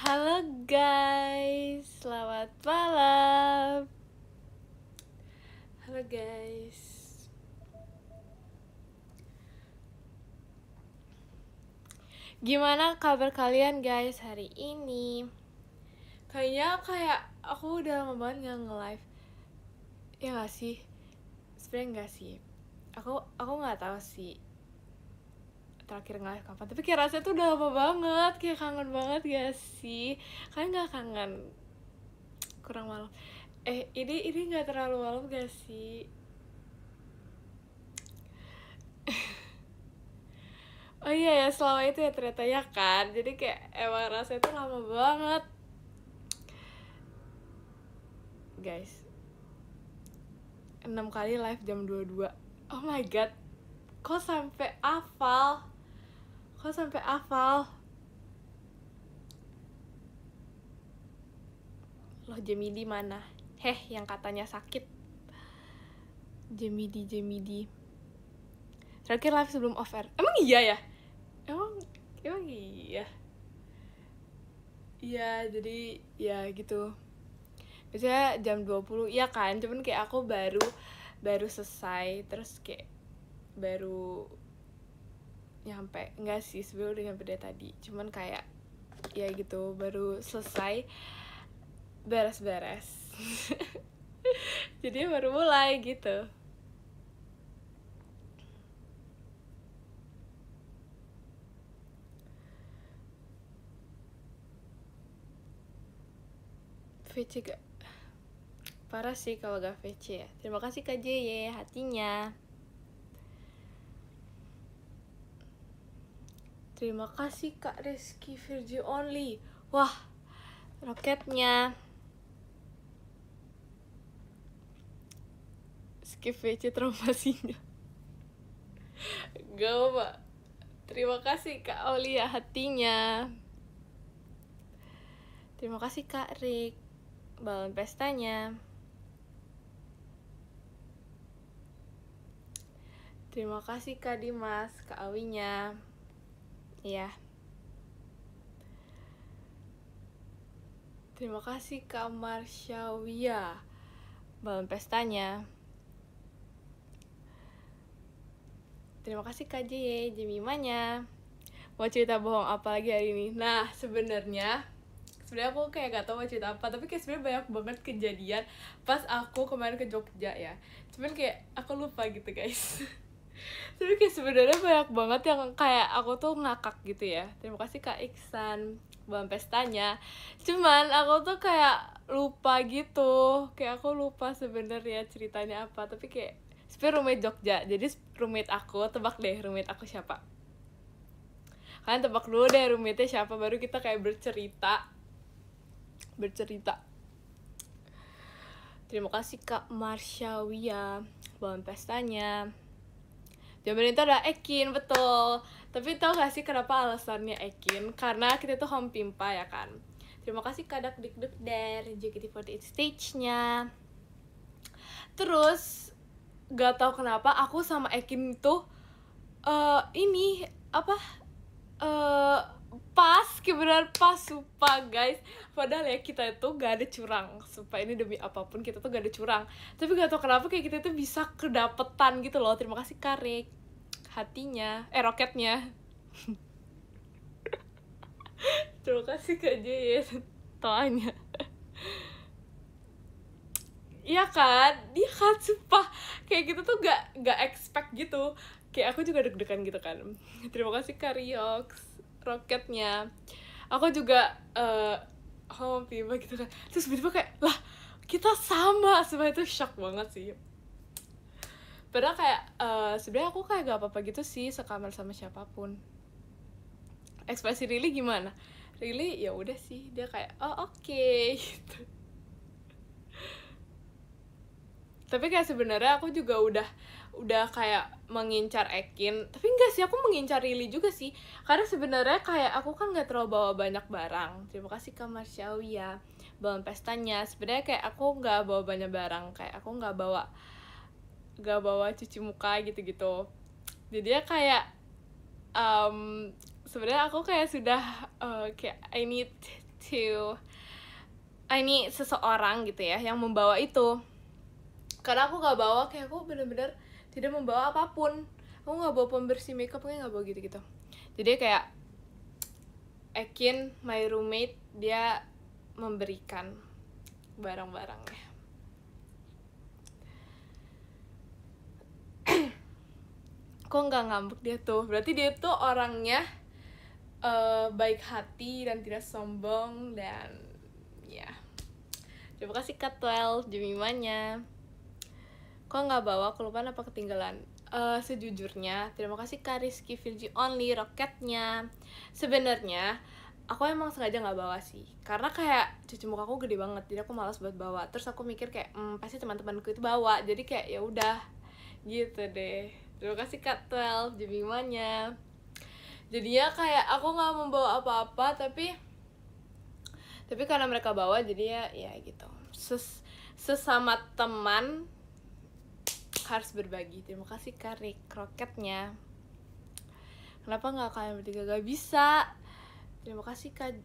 Halo guys, selamat malam. Halo guys. Gimana kabar kalian guys hari ini? Kayaknya aku udah lama banget gak nge-live. Ya gak sih? Sebenernya gak sih. Aku gak tahu sih terakhir nge-live kapan. Tapi kayak rasanya tuh udah lama banget. Kayak kangen banget gak sih? Kalian gak kangen? Kurang malam. Ini gak terlalu malam gak sih? Oh iya ya, selama itu ya ternyata ya kan. Jadi kayak emang rasanya tuh lama banget. Guys, 6 kali live jam 22. Oh my god. Kok sampai hafal? Loh, Jemidi mana? Yang katanya sakit. Jemidi. Terakhir live sebelum off air. Emang iya ya? Emang iya. Iya, jadi ya gitu. Biasanya jam 20, iya kan? Cuman kayak aku baru selesai, terus kayak baru nyampe. Enggak sih, sebenarnya udah nyampe dari tadi. Cuman kayak ya gitu, baru selesai beres-beres. Jadi baru mulai gitu. VC gak? Parah sih kalau gak VC ya. Terima kasih Kak JY hatinya. Terima kasih Kak Rizky Virgi Only. Wah, roketnya. Skip VC traumasinya. Gak apa. Terima kasih Kak Aulia hatinya. Terima kasih Kak Rick. Balon pestanya. Terima kasih Kak Dimas, Kak Awinya. Iya. Terima kasih Kak Marsyawia. Balon pestanya. Terima kasih Kak J, Jemimanya. Mau cerita bohong apa lagi hari ini? Nah, sebenarnya aku kayak gak tau mau cerita apa, tapi kayak sebenarnya banyak banget kejadian pas aku kemarin ke Jogja ya. Cuman kayak aku lupa gitu guys. Tapi kayak sebenarnya banyak banget yang kayak aku tuh ngakak gitu ya. Terima kasih Kak Iksan, Bang pestanya. Cuman aku tuh kayak lupa gitu. Kayak aku lupa sebenarnya ceritanya apa. Tapi kayak sebenarnya roommate Jogja. Jadi roommate aku, tebak deh roommate aku siapa. Kalian tebak dulu deh roommate-nya siapa, baru kita kayak bercerita. Terima kasih Kak Marsyawia, Bang pestanya. Jawaban itu adalah Ekin, betul. Tapi tau gak sih kenapa alasannya Ekin? Karena kita tuh home pimpa ya kan. Terima kasih Kak Dik dari JKT48 stage-nya. Terus gak tau kenapa aku sama Ekin tuh ini apa pas, kayak beneran pas, sumpah guys. Padahal ya kita itu gak ada curang, sumpah ini demi apapun kita tuh gak ada curang. Tapi gak tau kenapa kayak kita tuh bisa kedapetan gitu loh. Terima kasih Karik hatinya, roketnya. Terima kasih Kak J, toanya. Iya kan, dia kan sumpah kayak gitu tuh gak expect gitu. Kayak aku juga deg-degan gitu kan. Terima kasih Kariox, roketnya. Aku juga home pimpa gitu kan. Terus tiba-tiba kayak lah kita sama, sebenarnya itu shock banget sih. Padahal kayak sebenarnya aku kayak gak apa-apa gitu sih sekamar sama siapapun. Ekspresi Rili gimana? Rili ya udah sih, dia kayak oh oke, gitu. Tapi kayak sebenarnya aku juga udah kayak mengincar Ekin, tapi enggak sih, aku mengincar Rili juga sih, karena sebenarnya kayak aku kan nggak terlalu bawa banyak barang. Terima kasih Kak Marsyawi ya, balon pestanya. Sebenarnya kayak aku nggak bawa banyak barang, kayak aku nggak bawa cuci muka gitu-gitu. Jadi ya kayak sebenarnya aku kayak sudah kayak I need to ini seseorang gitu ya yang membawa itu. Karena aku gak bawa, kayak aku bener-bener tidak membawa apapun. Aku gak bawa pembersih makeup, kayak gak bawa gitu-gitu. Jadi kayak Ekin, my roommate, dia memberikan barang-barangnya. Kok gak ngambek dia tuh? Berarti dia tuh orangnya baik hati dan tidak sombong. Dan ya, terima kasih Kak 12 Jemimanya. Kok nggak bawa, kelupaan apa ketinggalan? Sejujurnya, terima kasih Kak Rizky Virgi Only, roketnya. Sebenarnya, aku emang sengaja nggak bawa sih. Karena kayak cuci muka aku gede banget, jadi aku malas buat bawa. Terus aku mikir kayak, pasti teman-temanku itu bawa. Jadi kayak ya udah, gitu deh. Terima kasih Kak 12 Jemimanya. Jadinya kayak aku nggak membawa apa-apa, tapi karena mereka bawa, jadi ya gitu. Sesama teman harus berbagi. Terima kasih Kak Rick roketnya. Kenapa nggak kalian bertiga? Gak bisa. Terima kasih Kak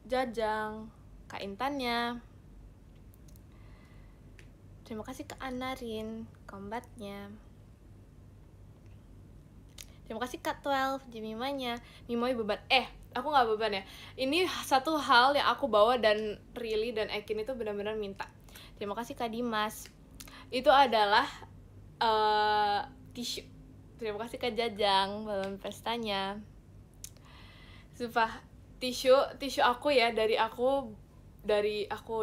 Jajang, Kak Intannya. Terima kasih Kak Anarin kombatnya. Terima kasih Kak 12 Jemimanya. Mimoy beban. Aku nggak beban ya. Ini satu hal yang aku bawa dan Rili dan Ekin itu benar-benar minta. Terima kasih Kak Dimas. Itu adalah tisu. Terima kasih Kak Jajang balon pestanya. Sumpah, tisu aku ya, dari aku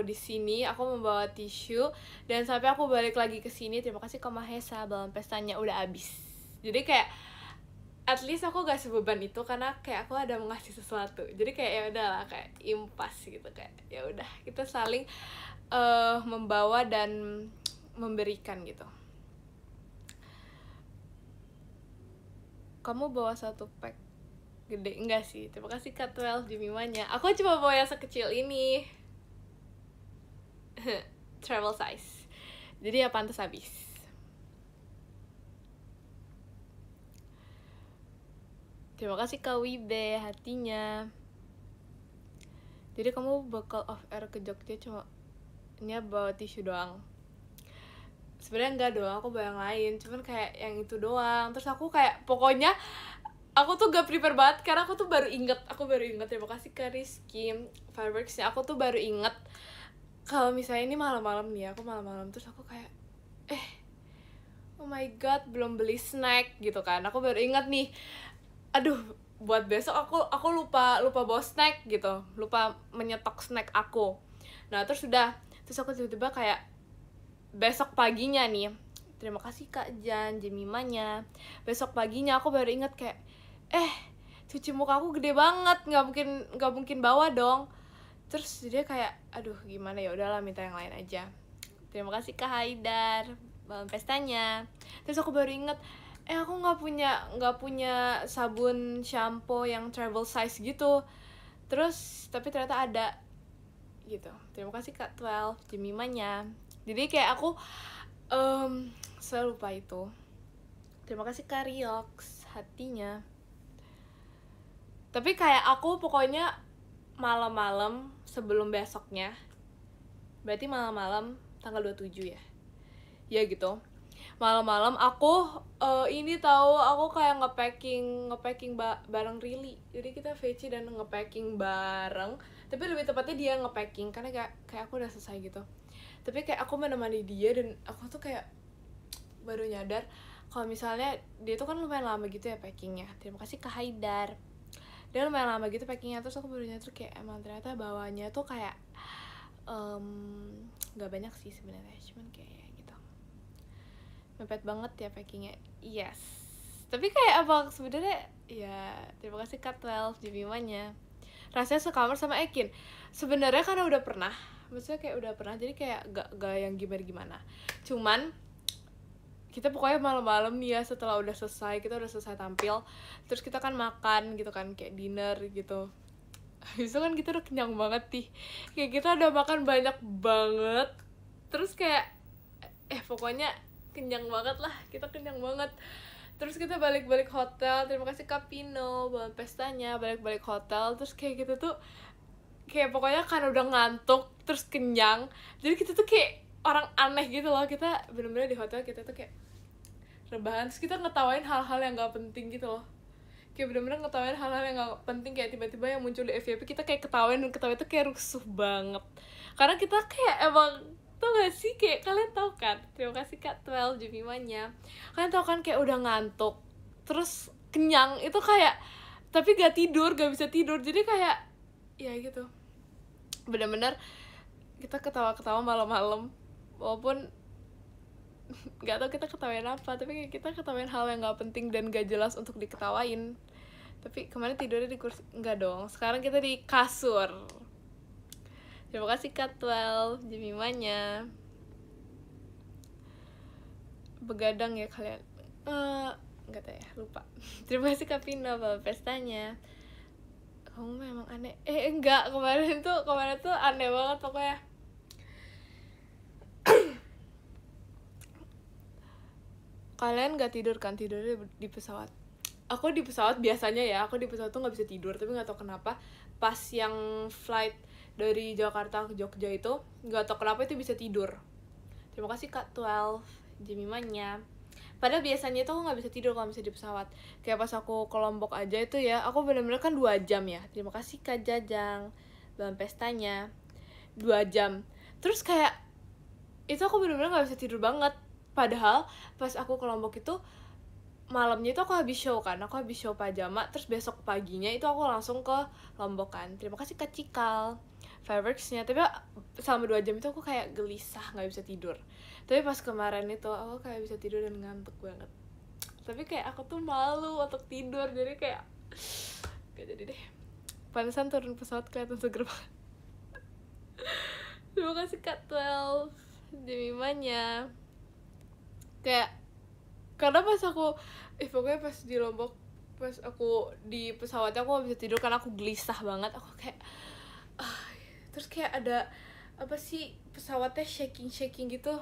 di sini aku membawa tisu dan sampai aku balik lagi ke sini. Terima kasih Kak Mahesa, balon pestanya udah habis. Jadi kayak at least aku gak sebeban itu karena kayak aku ada mengasih sesuatu. Jadi kayak ya udahlah, kayak impas gitu, kayak ya udah kita saling membawa dan memberikan gitu. Kamu bawa satu pack gede? Enggak sih, terima kasih Kak 12 Jemimanya. Aku cuma bawa yang sekecil ini. Travel size. Jadi ya pantas habis. Terima kasih Kak Wibe hatinya. Jadi kamu bakal off air ke Jogja cuma ini bawa tisu doang? Sebenarnya enggak dong, aku bawa yang lain, cuman kayak yang itu doang. Terus aku kayak pokoknya aku tuh gak prepare banget karena aku baru inget. Terima kasih Kak Rizky Fireworks-nya. Aku tuh baru inget kalau misalnya ini malam-malam nih, aku malam-malam terus aku kayak oh my god, belum beli snack gitu kan. Aku baru inget nih, aduh, buat besok aku lupa bawa snack gitu, lupa menyetok snack aku. Nah terus aku tiba-tiba kayak besok paginya nih, terima kasih Kak Jan Jemimanya, besok paginya aku baru inget kayak cuci muka aku gede banget, nggak mungkin bawa dong. Terus dia kayak aduh gimana, ya udahlah minta yang lain aja. Terima kasih Kak Haidar balon pestanya. Terus aku baru inget aku nggak punya sabun shampoo yang travel size gitu. Terus tapi ternyata ada gitu. Terima kasih Kak 12 Jemimanya. Jadi kayak aku selalu lupa itu. Terima kasih Kak Riox hatinya. Tapi kayak aku pokoknya malam-malam sebelum besoknya, berarti malam-malam tanggal 27 ya. Ya gitu. Malam-malam aku ini tahu, aku kayak ngepacking bareng Rili. Jadi kita VC dan ngepacking bareng. Tapi lebih tepatnya dia ngepacking karena kayak aku udah selesai gitu. Tapi kayak aku menemani dia dan aku tuh kayak baru nyadar kalau misalnya dia tuh kan lumayan lama gitu ya packingnya. Terima kasih Kak Haidar. Dia lumayan lama gitu packingnya. Terus aku baru nyadar kayak emang ternyata bawahnya tuh kayak gak banyak sih sebenarnya, cuman kayak gitu mepet banget ya packingnya. Yes, tapi kayak apa sebenarnya ya. Terima kasih Kak 12 Jemimanya. Rasanya sekamar sama Ekin sebenarnya karena udah pernah, maksudnya kayak udah pernah, jadi kayak gak yang gimana, cuman kita pokoknya malam-malam nih ya, setelah kita udah selesai tampil, terus kita kan makan gitu kan, kayak dinner gitu. Habis itu kan kita udah kenyang banget nih, kayak kita udah makan banyak banget, terus kayak pokoknya kenyang banget lah, kita kenyang banget. Terus kita balik-balik hotel. Terima kasih Kak Pino balon pestanya, balik-balik hotel. Terus kayak gitu tuh kayak pokoknya karena udah ngantuk terus kenyang, jadi kita tuh kayak orang aneh gitu loh. Kita bener-bener di hotel kita tuh kayak rebahan, terus kita ngetawain hal-hal yang gak penting gitu loh, kayak bener-bener ngetawain hal-hal yang gak penting, kayak tiba-tiba yang muncul di FYP kita kayak ketawain, dan ketawain itu kayak rusuh banget karena kita kayak emang, tau gak sih, kayak kalian tau kan, terima kasih Kak 12 Jemimanya, kalian tau kan kayak udah ngantuk terus kenyang itu kayak, tapi gak tidur, gak bisa tidur, jadi kayak ya gitu, bener-bener kita ketawa-ketawa malam-malam, walaupun nggak tahu kita ketawain apa, tapi kayak kita ketawain hal yang nggak penting dan gak jelas untuk diketawain. Tapi kemarin tidurnya di kursi, nggak dong, sekarang kita di kasur. Terima kasih Kak 12 Jemimanya. Begadang ya kalian, nggak tahu ya, lupa. Terima kasih Kak Pino Bapak pestanya. Kamu memang aneh. Enggak, kemarin tuh aneh banget pokoknya. Kalian gak tidur kan, tidurnya di pesawat? Aku di pesawat biasanya ya, aku di pesawat tuh gak bisa tidur, tapi gak tau kenapa pas yang flight dari Jakarta ke Jogja itu gak tau kenapa itu bisa tidur. Terima kasih Kak 12 Jemimanya. Padahal biasanya tuh aku gak bisa tidur kalau misalnya di pesawat. Kayak pas aku ke Lombok aja itu ya, aku bener-bener kan 2 jam ya. Terima kasih Kak Jajang dalam pestanya 2 jam. Terus kayak itu aku bener-bener gak bisa tidur banget. Padahal pas aku ke Lombok itu malamnya itu aku habis show kan, aku habis show pajama, terus besok paginya itu aku langsung ke Lombok kan. Terima kasih Kak Cikal fireworksnya. Tapi selama 2 jam itu aku kayak gelisah, gak bisa tidur. Tapi pas kemarin itu aku kayak bisa tidur dan ngantuk banget. Tapi kayak aku tuh malu untuk tidur, jadi kayak gak jadi deh. Pantesan turun pesawat kelihatan seger banget. Terima kasih Kak 12 Jemimanya. Kayak karena pas aku pokoknya pas di Lombok, pas aku di pesawatnya aku gak bisa tidur karena aku gelisah banget. Aku kayak terus kayak ada apa sih, pesawatnya shaking gitu,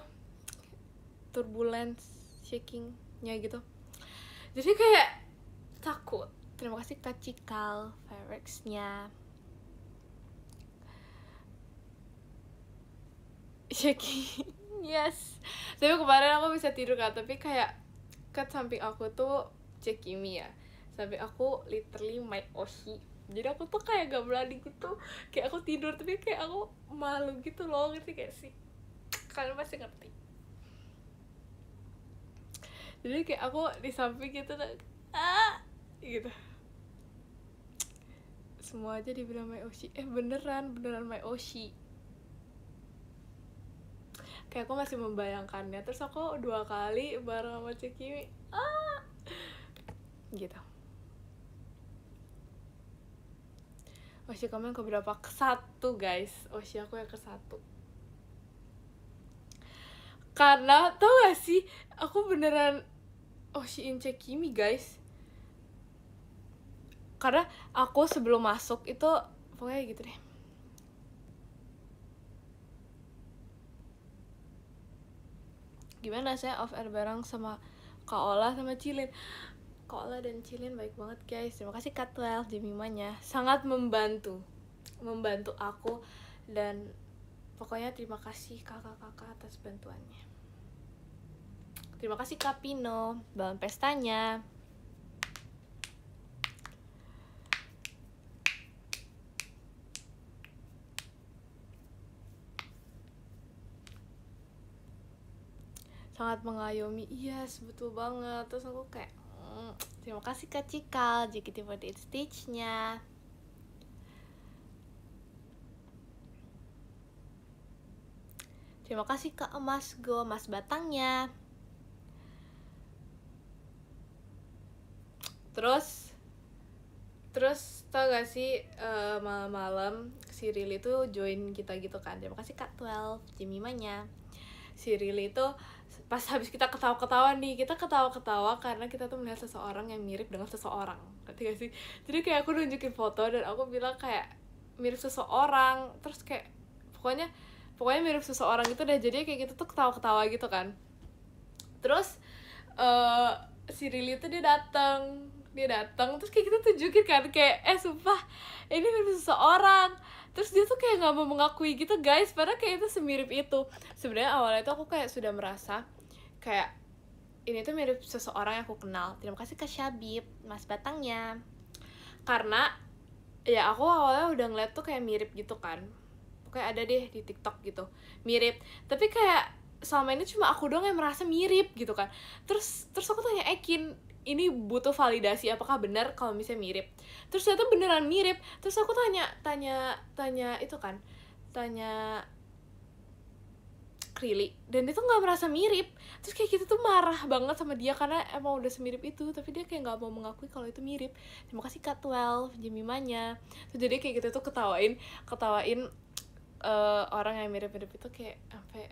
turbulence shakingnya gitu, jadi kayak takut. Terima kasih Kak Cikal fireworksnya. Shaking yes. Tapi kemarin aku bisa tidur kan, tapi kayak kat samping aku tuh Cekimi ya, samping aku literally my Oshi, jadi aku tuh kayak gak berani gitu, kayak aku tidur tapi kayak aku malu gitu loh, ngerti gak sih? Kalian pasti ngerti. Jadi kayak aku di samping gitu gitu, semua aja dibilang my Oshi. Beneran my Oshi. Kayak aku masih membayangkannya, terus aku 2 kali bareng sama Cikimi gitu. Oshi kamu yang keberapa? Ke-1 guys, Oshi aku yang ke-1. Karena tau gak sih, aku beneran Oshiin Cikimi guys. Karena aku sebelum masuk itu pokoknya gitu deh. Gimana saya off air bareng sama Kak Ola sama Cilin. Kak Ola dan Cilin baik banget guys. Terima kasih Kak 12 Jemimanya, sangat membantu aku, dan pokoknya terima kasih kakak-kakak atas bantuannya. Terima kasih Kak Pino dalam pestanya. Sangat mengayomi, yes betul banget. Terus aku kayak terima kasih Kak Cikal JKT48 stage-nya. Terima kasih Kak Emas Go, Mas Batangnya. Terus tau gak sih, malam-malam si Rili tuh join kita gitu kan. Terima kasih Kak 12 Jemimanya. Si Rili tuh pas habis kita ketawa-ketawa nih, kita ketawa-ketawa karena kita tuh melihat seseorang yang mirip dengan seseorang, ngerti gak sih? Jadi kayak aku nunjukin foto dan aku bilang kayak mirip seseorang, terus kayak pokoknya mirip seseorang gitu deh. Jadi kayak kita tuh ketawa-ketawa gitu kan. Terus si Rili tuh dia datang terus kayak kita tunjukin kan, kayak sumpah ini mirip seseorang. Terus dia tuh kayak nggak mau mengakui gitu guys, padahal kayak itu semirip itu. Sebenarnya awalnya tuh aku kayak sudah merasa kayak ini tuh mirip seseorang yang aku kenal. Terima kasih Kak Syabib, Mas Batangnya. Karena ya aku awalnya udah ngeliat tuh kayak mirip gitu kan, kayak ada deh di TikTok gitu mirip, tapi kayak selama ini cuma aku doang yang merasa mirip gitu kan. Terus aku tanya Ekin, ini butuh validasi apakah benar kalau misalnya mirip. Terus ternyata beneran mirip. Terus aku tanya itu kan, tanya Krili, dan dia tuh nggak merasa mirip. Terus kayak kita tuh marah banget sama dia karena emang udah semirip itu, tapi dia kayak nggak mau mengakui kalau itu mirip. Terima kasih Kak 12 Jemimanya. Terus jadi kayak gitu tuh ketawain orang yang mirip-mirip itu kayak sampai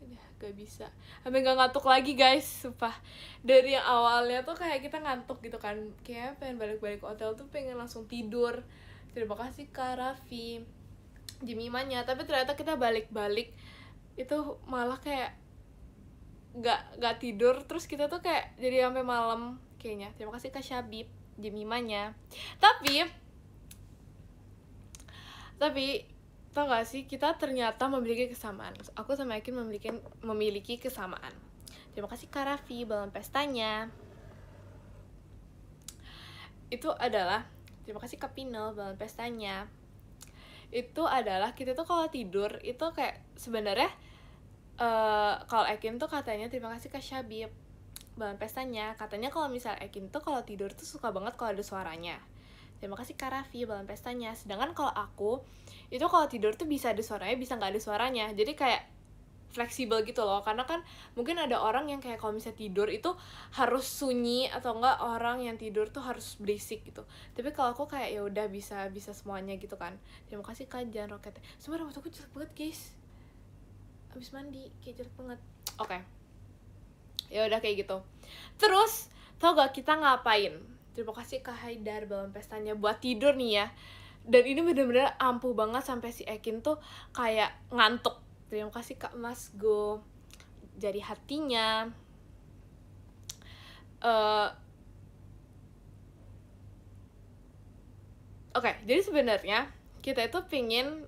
udah gak bisa, sampai nggak ngantuk lagi guys, sumpah. Dari yang awalnya tuh kayak kita ngantuk gitu kan, kayak pengen balik-balik ke hotel tuh pengen langsung tidur. Terima kasih Kak Raffi Jemimanya. Tapi ternyata kita balik-balik itu malah kayak nggak tidur, terus kita tuh kayak jadi sampai malam kayaknya. Terima kasih Kak Syabib Jemimanya. Tapi tau gak sih, kita ternyata memiliki kesamaan. Aku sama Yakin memiliki kesamaan. Terima kasih Kak Raffi balon pestanya. Itu adalah terima kasih Kak Pino balon pestanya. Itu adalah kita tuh kalau tidur itu kayak sebenarnya kalau Ekin tuh katanya terima kasih Kak Syabib balon pestanya, katanya kalau misal Ekin tuh kalau tidur tuh suka banget kalau ada suaranya. Terima kasih Kak Raffi balon pestanya. Sedangkan kalau aku itu kalau tidur tuh bisa ada suaranya, bisa nggak ada suaranya. Jadi kayak fleksibel gitu loh, karena kan mungkin ada orang yang kayak kalau misalnya tidur itu harus sunyi, atau enggak orang yang tidur tuh harus berisik gitu. Tapi kalau aku kayak ya udah bisa semuanya gitu kan. Terima kasih Kak Jan Roket. Sebenarnya rambut aku jelek banget guys, abis mandi kayak jelek banget. Oke. Ya udah kayak gitu. Terus tau gak kita ngapain? Terima kasih Kak Haidar balon pestanya buat tidur nih ya. Dan ini bener-bener ampuh banget sampai si Ekin tuh kayak ngantuk. Terima kasih Kak Mas Go jadi hatinya. Oke, jadi sebenarnya kita itu pingin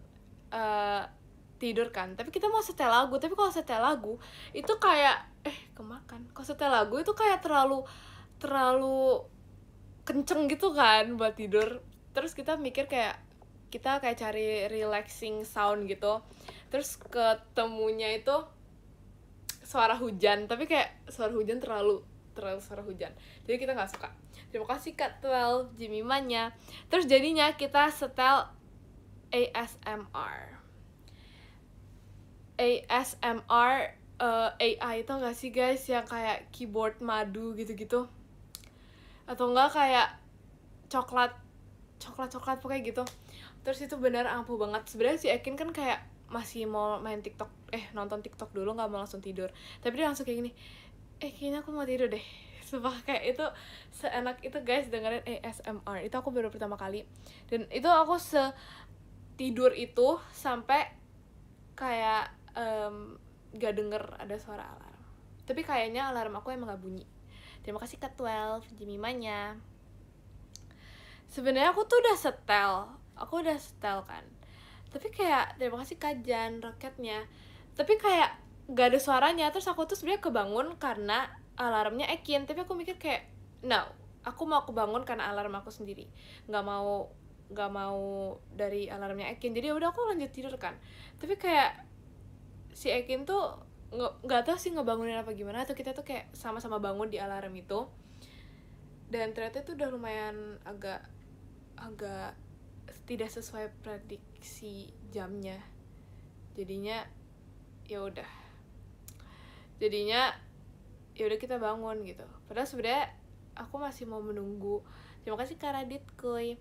tidur kan, tapi kita mau setel lagu. Tapi kalau setel lagu itu kayak kemakan. Kalau setel lagu itu kayak terlalu kenceng gitu kan buat tidur. Terus kita mikir kayak kita kayak cari relaxing sound gitu, terus ketemunya itu suara hujan, tapi kayak suara hujan terlalu suara hujan, jadi kita nggak suka. Terima kasih Kak 12 Jemimanya. Terus jadinya kita setel ASMR AI itu nggak sih guys, yang kayak keyboard madu gitu-gitu, atau enggak kayak coklat pokoknya gitu. Terus itu benar ampuh banget. Sebenarnya si Ekin kan kayak masih mau main TikTok, nonton TikTok dulu, nggak mau langsung tidur. Tapi dia langsung kayak gini, kayaknya aku mau tidur deh. Sumpah kayak itu seenak itu guys dengerin ASMR. Itu aku baru pertama kali. Dan itu aku tidur itu sampai kayak gak denger ada suara alarm. Tapi kayaknya alarm aku emang gak bunyi. Terima kasih Kak 12 Jemimanya. Sebenarnya aku tuh udah setel kan, tapi kayak terima kasih Kak Jan Roketnya, tapi kayak gak ada suaranya. Terus aku tuh sebenarnya kebangun karena alarmnya Ekin, tapi aku mikir kayak no, aku mau kebangun karena alarm aku sendiri, nggak mau dari alarmnya Ekin. Jadi udah aku lanjut tidur kan. Tapi kayak si Ekin tuh nggak tahu sih ngebangunin apa gimana, atau kita tuh kayak sama-sama bangun di alarm itu. Dan ternyata itu udah lumayan agak tidak sesuai prediksi jamnya. Jadinya ya udah kita bangun gitu. Padahal sebenarnya aku masih mau menunggu. Terima kasih Kak Radit Kuy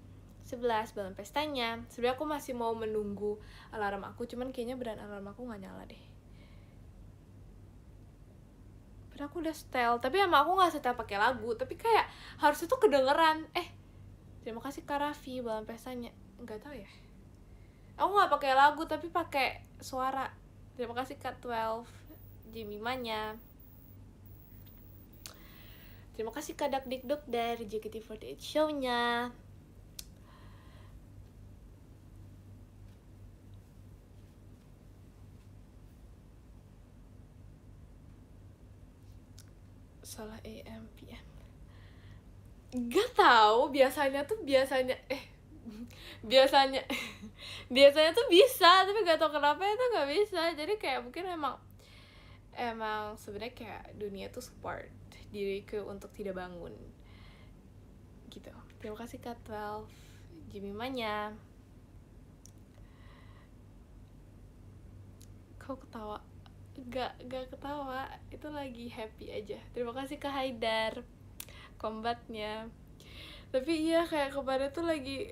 11 balon pestanya. Sebenarnya aku masih mau menunggu alarm aku, cuman kayaknya beneran alarm aku nggak nyala deh. Padahal aku udah setel, tapi emang aku nggak setel pakai lagu, tapi kayak harusnya tuh kedengeran. Terima kasih Kak Raffi balon pestanya. Nggak tahu ya, aku nggak pakai lagu tapi pakai suara. Terima kasih Kak 12 Jemimanya. Terima kasih Kak Dakdikduk dari JKT48 show-nya. salah AM PM. Gak tahu, biasanya biasanya biasanya tuh bisa, tapi gak tahu kenapa itu nggak bisa. Jadi kayak mungkin emang sebenarnya kayak dunia tuh support diriku untuk tidak bangun gitu. Terima kasih Kak 12 Jimmy Manya. Kau ketawa? Gak ketawa, itu lagi happy aja. Terima kasih Kak Haidar kombatnya. Tapi iya, kayak kemarin tuh lagi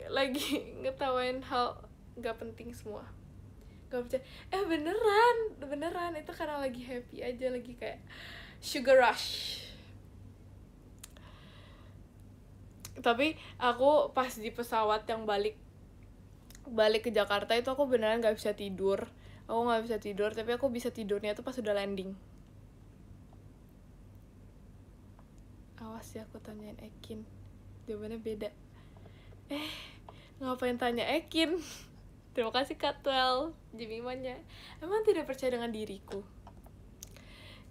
ngetawain hal gak penting semua. Gak percaya, beneran itu karena lagi happy aja, lagi kayak sugar rush. Tapi aku pas di pesawat yang balik ke Jakarta itu aku beneran gak bisa tidur. Tapi aku bisa tidurnya tuh pas udah landing. Awas ya, aku tanyain Ekin, jawabannya beda. Ngapain tanya Ekin? Terima kasih Kak 12 Jimmy Manya. Emang tidak percaya dengan diriku?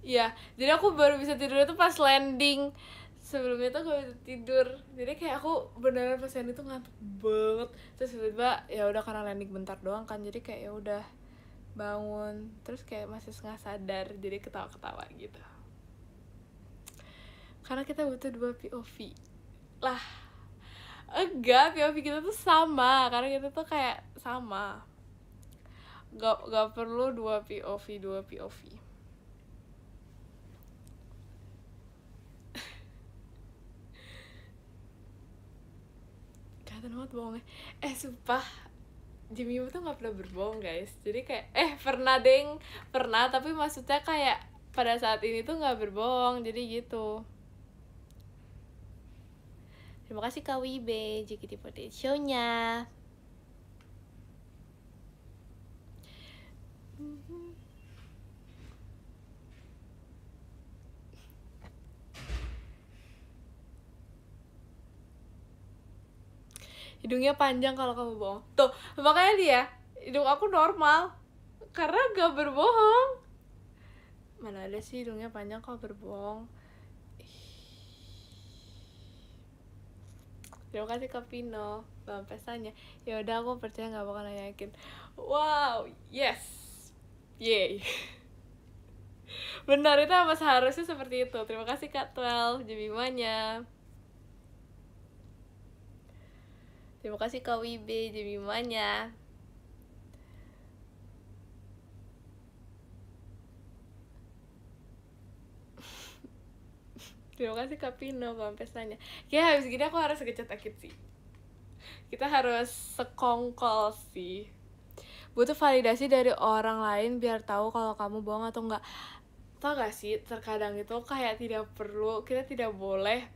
Iya, jadi aku baru bisa tidur itu pas landing. Sebelumnya tuh aku bisa tidur. Jadi kayak aku beneran pas landing tuh ngantuk banget. Terus tiba-tiba ya udah, karena landing bentar doang kan, jadi kayak ya udah bangun. Terus kayak masih setengah sadar, jadi ketawa-ketawa gitu. Karena kita butuh 2 POV lah. Enggak, POV kita tuh sama, karena kita tuh kayak sama. Gak perlu 2 POV. Kelihatan banget bohongnya. Sumpah, Jimmy tuh gak pernah berbohong guys. Jadi kayak pernah, tapi maksudnya kayak pada saat ini tuh gak berbohong, jadi gitu. Terima kasih Kak Wibe, JKT48 show-nya. Hidungnya panjang kalau kamu bohong. Tuh, makanya dia, hidung aku normal karena gak berbohong. Mana ada sih hidungnya panjang kalau berbohong. Terima kasih Kak Pino, Bang Pestanya. Ya udah, aku percaya nggak bakal yakin. Wow, yes, yay. Benar, itu emang seharusnya seperti itu. Terima kasih Kak 12 Jemimanya. Terima kasih Kak Wibe Jemimanya. Terima kasih Kak Pino, Bang Pestanya. Ya habis gini aku harus ngechat Akit sih. Kita harus sekongkol sih. Butuh validasi dari orang lain biar tahu kalau kamu bohong atau enggak. Tau gak sih, terkadang itu kayak kita tidak boleh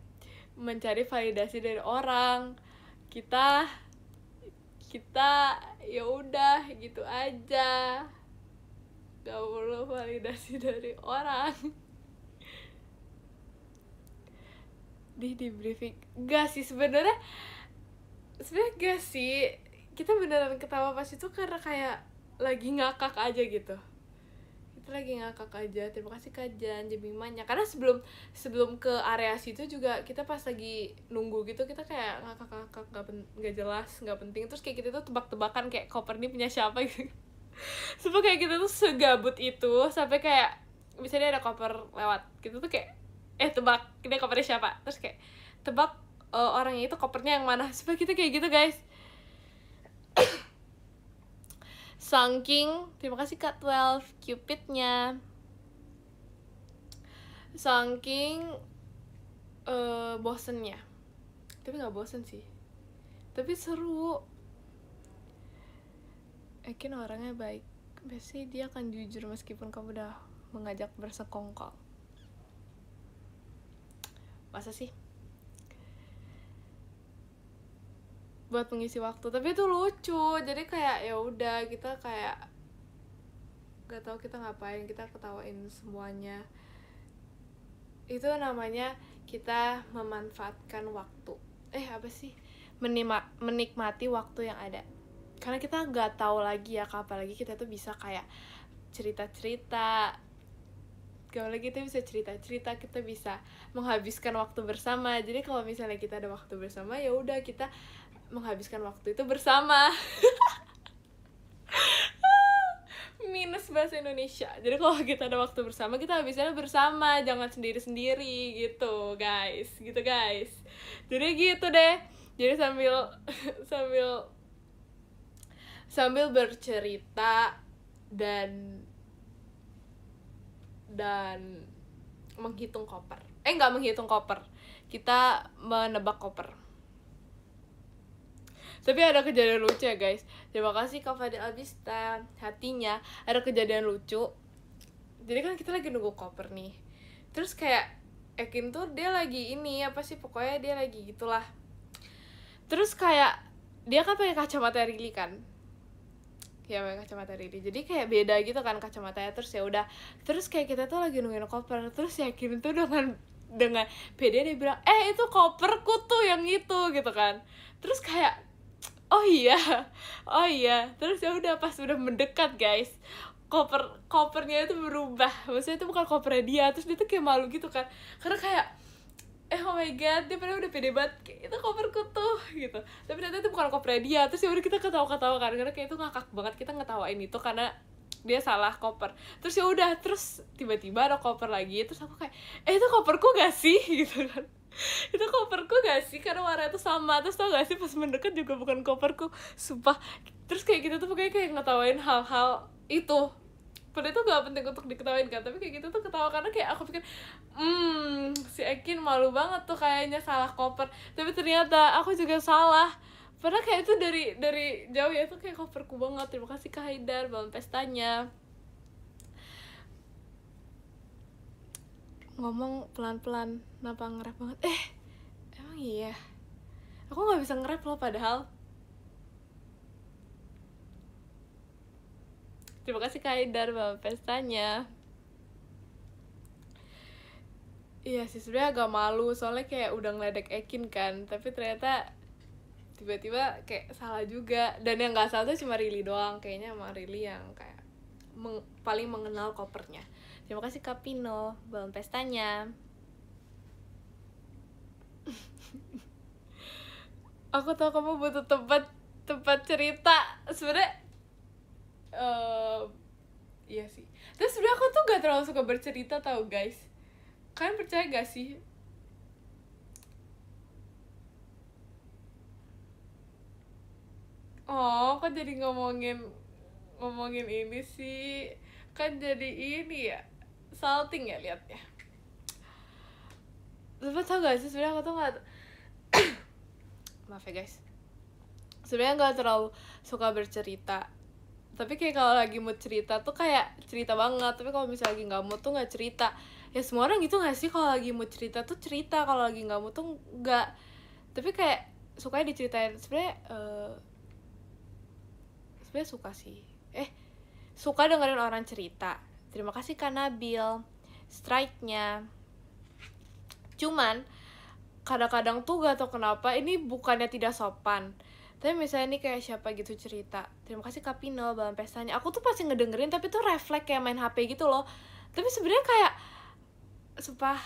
mencari validasi dari orang. Kita ya udah gitu aja. Gak perlu validasi dari orang. Di briefing gak sih sebenarnya gak sih, kita beneran ketawa pas itu karena kayak lagi ngakak aja gitu. Kita lagi ngakak aja. Terima kasih Kajan Jemimanya. Karena sebelum ke area situ juga kita pas lagi nunggu gitu, kita kayak ngakak gak jelas, gak penting. Terus kayak kita tuh tebak-tebakan kayak koper ini punya siapa gitu. Sampai kayak kita tuh segabut itu sampai kayak misalnya ada koper lewat gitu tuh kayak tebak ini kopernya siapa, terus kayak tebak orangnya itu kopernya yang mana. Supaya kita kayak gitu guys. Saking, terima kasih Kak 12 Cupidnya. Saking bosennya. Tapi gak bosen sih, tapi seru. Ekin orangnya baik, biasanya dia akan jujur meskipun kamu udah mengajak bersekongkol. Masa sih? Buat mengisi waktu, tapi itu lucu. Jadi kayak ya udah, kita kayak gak tahu kita ngapain, kita ketawain semuanya. Itu namanya kita memanfaatkan waktu. Apa sih? Menikmati waktu yang ada. Karena kita gak tahu lagi ya, apalagi kita tuh bisa kayak cerita-cerita gak lagi kita bisa cerita-cerita, kita bisa menghabiskan waktu bersama. Jadi kalau misalnya kita ada waktu bersama, ya udah kita menghabiskan waktu itu bersama. Minus bahasa Indonesia. Jadi kalau kita ada waktu bersama, kita habisnya bersama, jangan sendiri-sendiri gitu guys. Jadi gitu deh. Jadi sambil bercerita dan menghitung koper. Nggak menghitung koper, kita menebak koper. Tapi ada kejadian lucu ya guys. Terima kasih Kak Fadil Albista, hatinya. Ada kejadian lucu. Jadi kan kita lagi nunggu koper nih. Terus kayak Ekin tuh dia lagi ini apa sih, pokoknya dia lagi gitulah. Terus kayak dia kan pakai kacamata Rili kan. Ya pakai kacamata Rili. Jadi kayak beda gitu kan kacamatanya. Terus ya udah. Terus kayak kita tuh lagi nungguin koper. Terus Ekin tuh dengan pede dia bilang, itu koperku tuh yang itu gitu kan. Terus kayak oh iya, terus ya udah pas udah mendekat guys, kopernya itu berubah, maksudnya itu bukan kopernya dia, terus dia tuh kayak malu gitu kan, karena kayak oh my god, dia padahal udah pede banget, kayak itu koperku tuh gitu, tapi ternyata itu bukan kopernya dia. Terus ya udah kita ketawa-ketawa kan, karena kayak itu ngakak banget kita ngetawain itu karena dia salah koper. Terus ya udah, terus tiba-tiba ada koper lagi, terus aku kayak itu koperku gak sih gitu kan, itu koperku gak sih, karena warna itu sama. Terus tau gak sih pas mendekat juga bukan koperku, sumpah. Terus kayak kita tuh pokoknya kayak ngetawain hal-hal itu, padahal itu gak penting untuk diketawain kan, tapi kayak gitu tuh ketawa karena kayak aku pikir si Ekin malu banget tuh kayaknya salah koper, tapi ternyata aku juga salah. Padahal kayak itu dari jauh ya, itu kayak coverku banget. Terima kasih Kak Haidar, balon pestanya. Ngomong pelan-pelan, kenapa nge-rap banget? Emang iya? Aku gak bisa nge-rap loh padahal. Terima kasih Kak Haidar, balon pestanya. Iya sih, sebenarnya agak malu, soalnya kayak udah ngeledek Ekin kan, tapi ternyata tiba-tiba kayak salah juga. Dan yang nggak salah tuh cuma Rili doang, kayaknya emang Rili yang kayak paling mengenal kopernya. Terima kasih Kak Pino, balon pestanya. Aku tahu kamu butuh tempat cerita. Sebenarnya iya sih, terus sebenarnya aku tuh gak terlalu suka bercerita tau guys. Kalian percaya gak sih? Oh, kok jadi ngomongin ini sih? Kan jadi ini ya, salting ya liatnya. Tapi tau gak sih, sebenarnya aku tuh gak maaf ya guys, sebenarnya gak terlalu suka bercerita. Tapi kayak kalau lagi mood cerita tuh kayak cerita banget. Tapi kalau misalnya lagi gak mood tuh gak cerita. Ya semua orang gitu gak sih, kalau lagi mood cerita tuh cerita, kalau lagi gak mood tuh gak. Tapi kayak sukanya diceritain. Sebenarnya suka sih, suka dengerin orang cerita. Terima kasih Kak Nabil strike-nya. Cuman kadang-kadang tuh gak tau kenapa, ini bukannya tidak sopan, tapi misalnya nih kayak siapa gitu cerita, terima kasih Kak Pino, balon pestanya, aku tuh pasti ngedengerin, tapi tuh refleks kayak main HP gitu loh. Tapi sebenarnya kayak sumpah,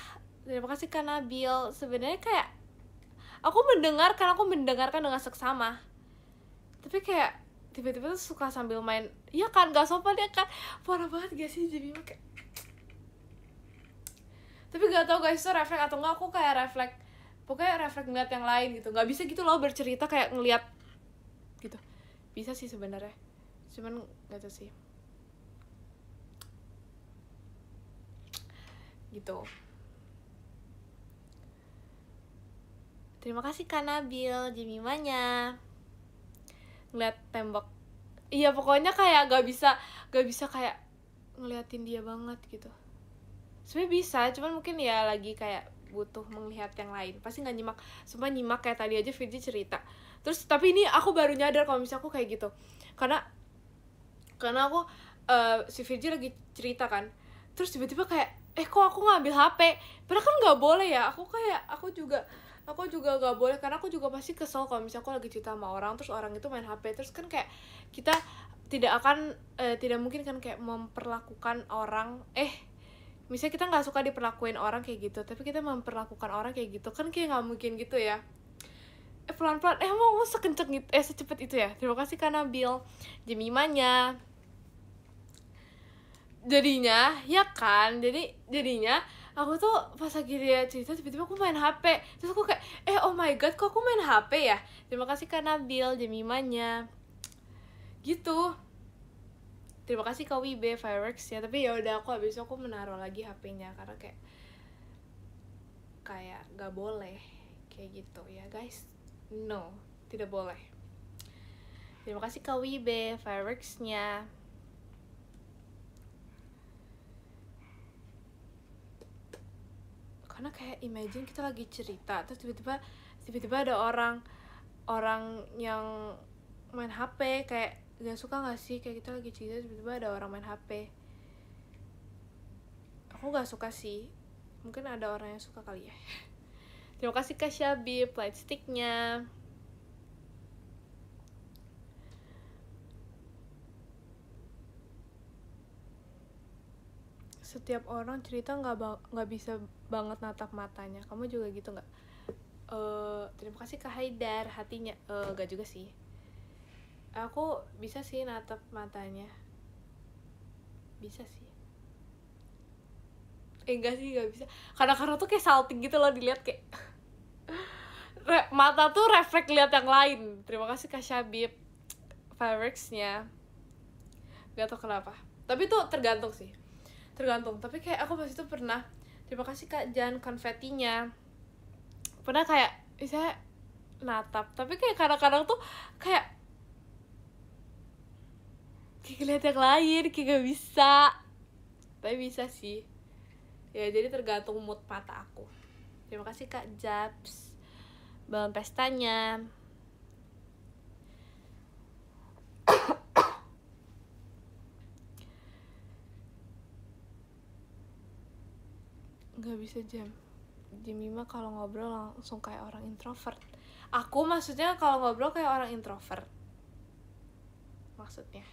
terima kasih Kak Nabil, sebenarnya kayak aku mendengarkan dengan seksama, tapi kayak tiba-tiba tuh suka sambil main. Iya kan, gak sopan ya kan, parah banget gak sih jadi kayak. Tapi gak tau guys, itu refleks atau enggak, aku kayak refleks, pokoknya refleks ngeliat yang lain gitu. Gak bisa gitu loh bercerita kayak ngeliat gitu. Bisa sih sebenarnya, cuman gak tau sih gitu. Terima kasih Kak Nabil, Jemimanya ngeliat tembok. Iya pokoknya kayak gak bisa kayak ngeliatin dia banget gitu. Sebenarnya bisa, cuman mungkin ya lagi kayak butuh melihat yang lain. Pasti nggak nyimak, sumpah nyimak kayak tadi aja Virgi cerita. Terus tapi ini aku baru nyadar kalau misalnya aku kayak gitu, karena aku si Virgi lagi cerita kan, terus tiba-tiba kayak kok aku ngambil HP, padahal kan nggak boleh ya. Aku juga nggak boleh, karena aku juga pasti kesel kalau misalnya aku lagi cerita sama orang terus orang itu main HP. Terus kan kayak kita tidak mungkin kan kayak memperlakukan orang misalnya kita nggak suka diperlakuin orang kayak gitu tapi kita memperlakukan orang kayak gitu kan kayak nggak mungkin gitu ya. Pelan-pelan mau sekenceng gitu secepat itu ya. Terima kasih Kak Nabil Jemimanya. Jadinya ya kan, jadinya aku tuh pas lagi dia cerita tiba-tiba aku main HP, terus aku kayak oh my god kok aku main HP ya. Terima kasih Kak Nabil Jemimanya gitu. Terima kasih Kak Wibe Fireworks ya. Tapi ya udah aku habis itu aku menaruh lagi HP-nya karena kayak gak boleh kayak gitu ya guys. No, tidak boleh. Terima kasih Kak Wibe Fireworks-nya. Karena kayak imagine kita lagi cerita terus tiba-tiba ada orang yang main HP, kayak gak suka gak sih kayak kita lagi cerita tiba-tiba ada orang main HP. Aku gak suka sih, mungkin ada orang yang suka kali ya. Terima kasih Kak Syabi Light Stick-nya. Setiap orang cerita nggak bisa banget natap matanya. Kamu juga gitu nggak? Terima kasih Kak Haidar hatinya. Gak juga sih. Aku bisa sih natap matanya. Bisa sih. Enggak sih, nggak bisa. Kadang-kadang tuh kayak salting gitu loh dilihat kayak mata tuh refleks lihat yang lain. Terima kasih Kak Syabib Fireworks-nya. Gak tau kenapa. Tapi tuh tergantung sih. Tapi kayak aku pas itu pernah, terima kasih Kak Jan konfetinya, pernah kayak misalnya natap tapi kayak kadang-kadang tuh kayak lihat yang lain kayak gak bisa. Tapi bisa sih ya, jadi tergantung mood mata aku. Terima kasih Kak Jabs Balon Pestanya. Gak bisa Jemima kalau ngobrol langsung kayak orang introvert. Aku maksudnya kalau ngobrol kayak orang introvert. Maksudnya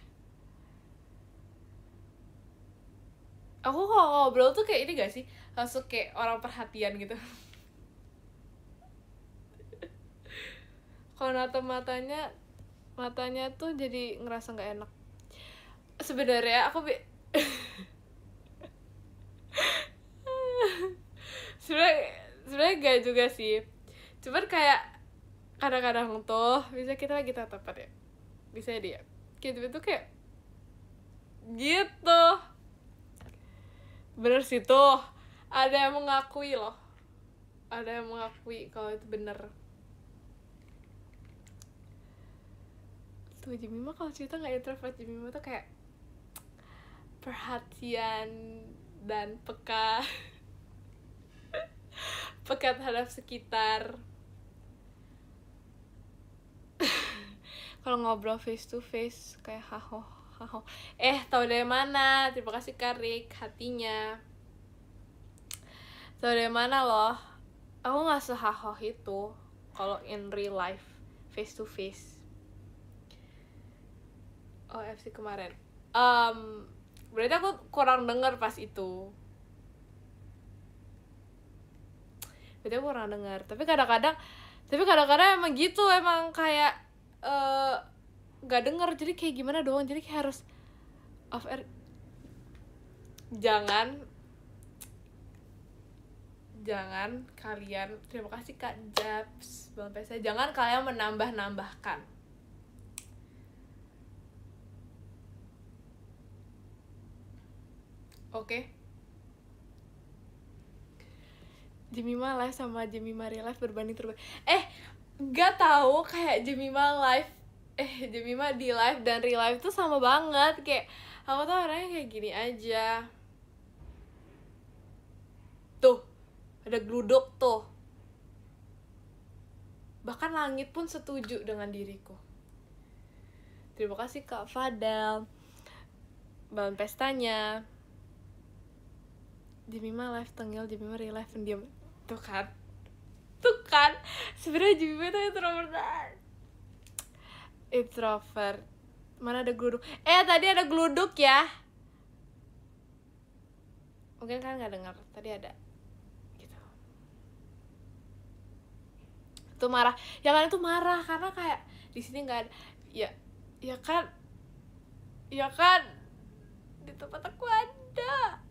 aku kalau ngobrol tuh kayak ini gak sih, langsung kayak orang perhatian gitu. Kalau natap matanya tuh jadi ngerasa nggak enak. Sebenarnya aku sebenarnya gak juga sih, cuman kayak kadang-kadang tuh bisa kita lagi tatapan ya, bisa dia kayak tuh kayak gitu. Bener sih tuh, ada yang mengakui loh, ada yang mengakui kalau itu bener. Tuh Jemima kalau cerita nggak introvert, Jemima tuh kayak perhatian dan peka terhadap sekitar. Kalau ngobrol face to face kayak haho. Tahu dari mana? Terima kasih Karik hatinya. Tahu dari mana loh? Aku nggak sehaho itu kalau in real life face to face. Oh FC kemarin. Berarti aku kurang dengar pas itu. Berarti aku kurang dengar. Tapi kadang-kadang emang gitu, emang kayak nggak dengar, jadi kayak gimana doang, jadi kayak harus off air. Jangan kalian, terima kasih Kak Jabs Bang Pesa, jangan kalian menambahkan. Oke. Jemima live sama Jemima real life berbanding terbalik. Gak tahu, kayak Jemima di live dan real life tuh sama banget. Kayak aku tuh orangnya kayak gini aja. Tuh, ada gluduk tuh. Bahkan langit pun setuju dengan diriku. Terima kasih Kak Fadel Balon Pestanya. Jemima live tengil, Jemima real life pendiam. Tuh kan sebenarnya Jemima tuh introvert. Mana ada gluduk? Tadi ada gluduk ya. Mungkin kan nggak dengar tadi ada gitu. Itu marah ya kan, itu marah karena kayak di sini nggak ada. Ya ya kan, ya kan, di tempat aku ada.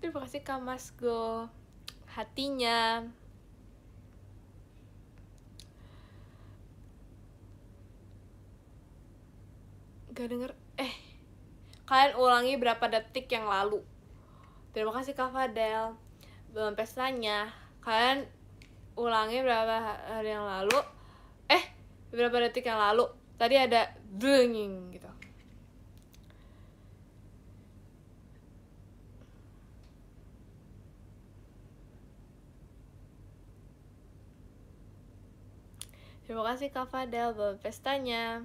Terima kasih Kak Mas Go hatinya. Gak denger. Kalian ulangi berapa detik yang lalu. Terima kasih Kak Fadel. Belum pestanya. Kalian ulangi berapa hari yang lalu. Berapa detik yang lalu. Tadi ada denging gitu. Terima kasih Kak Fadel, belum pestanya.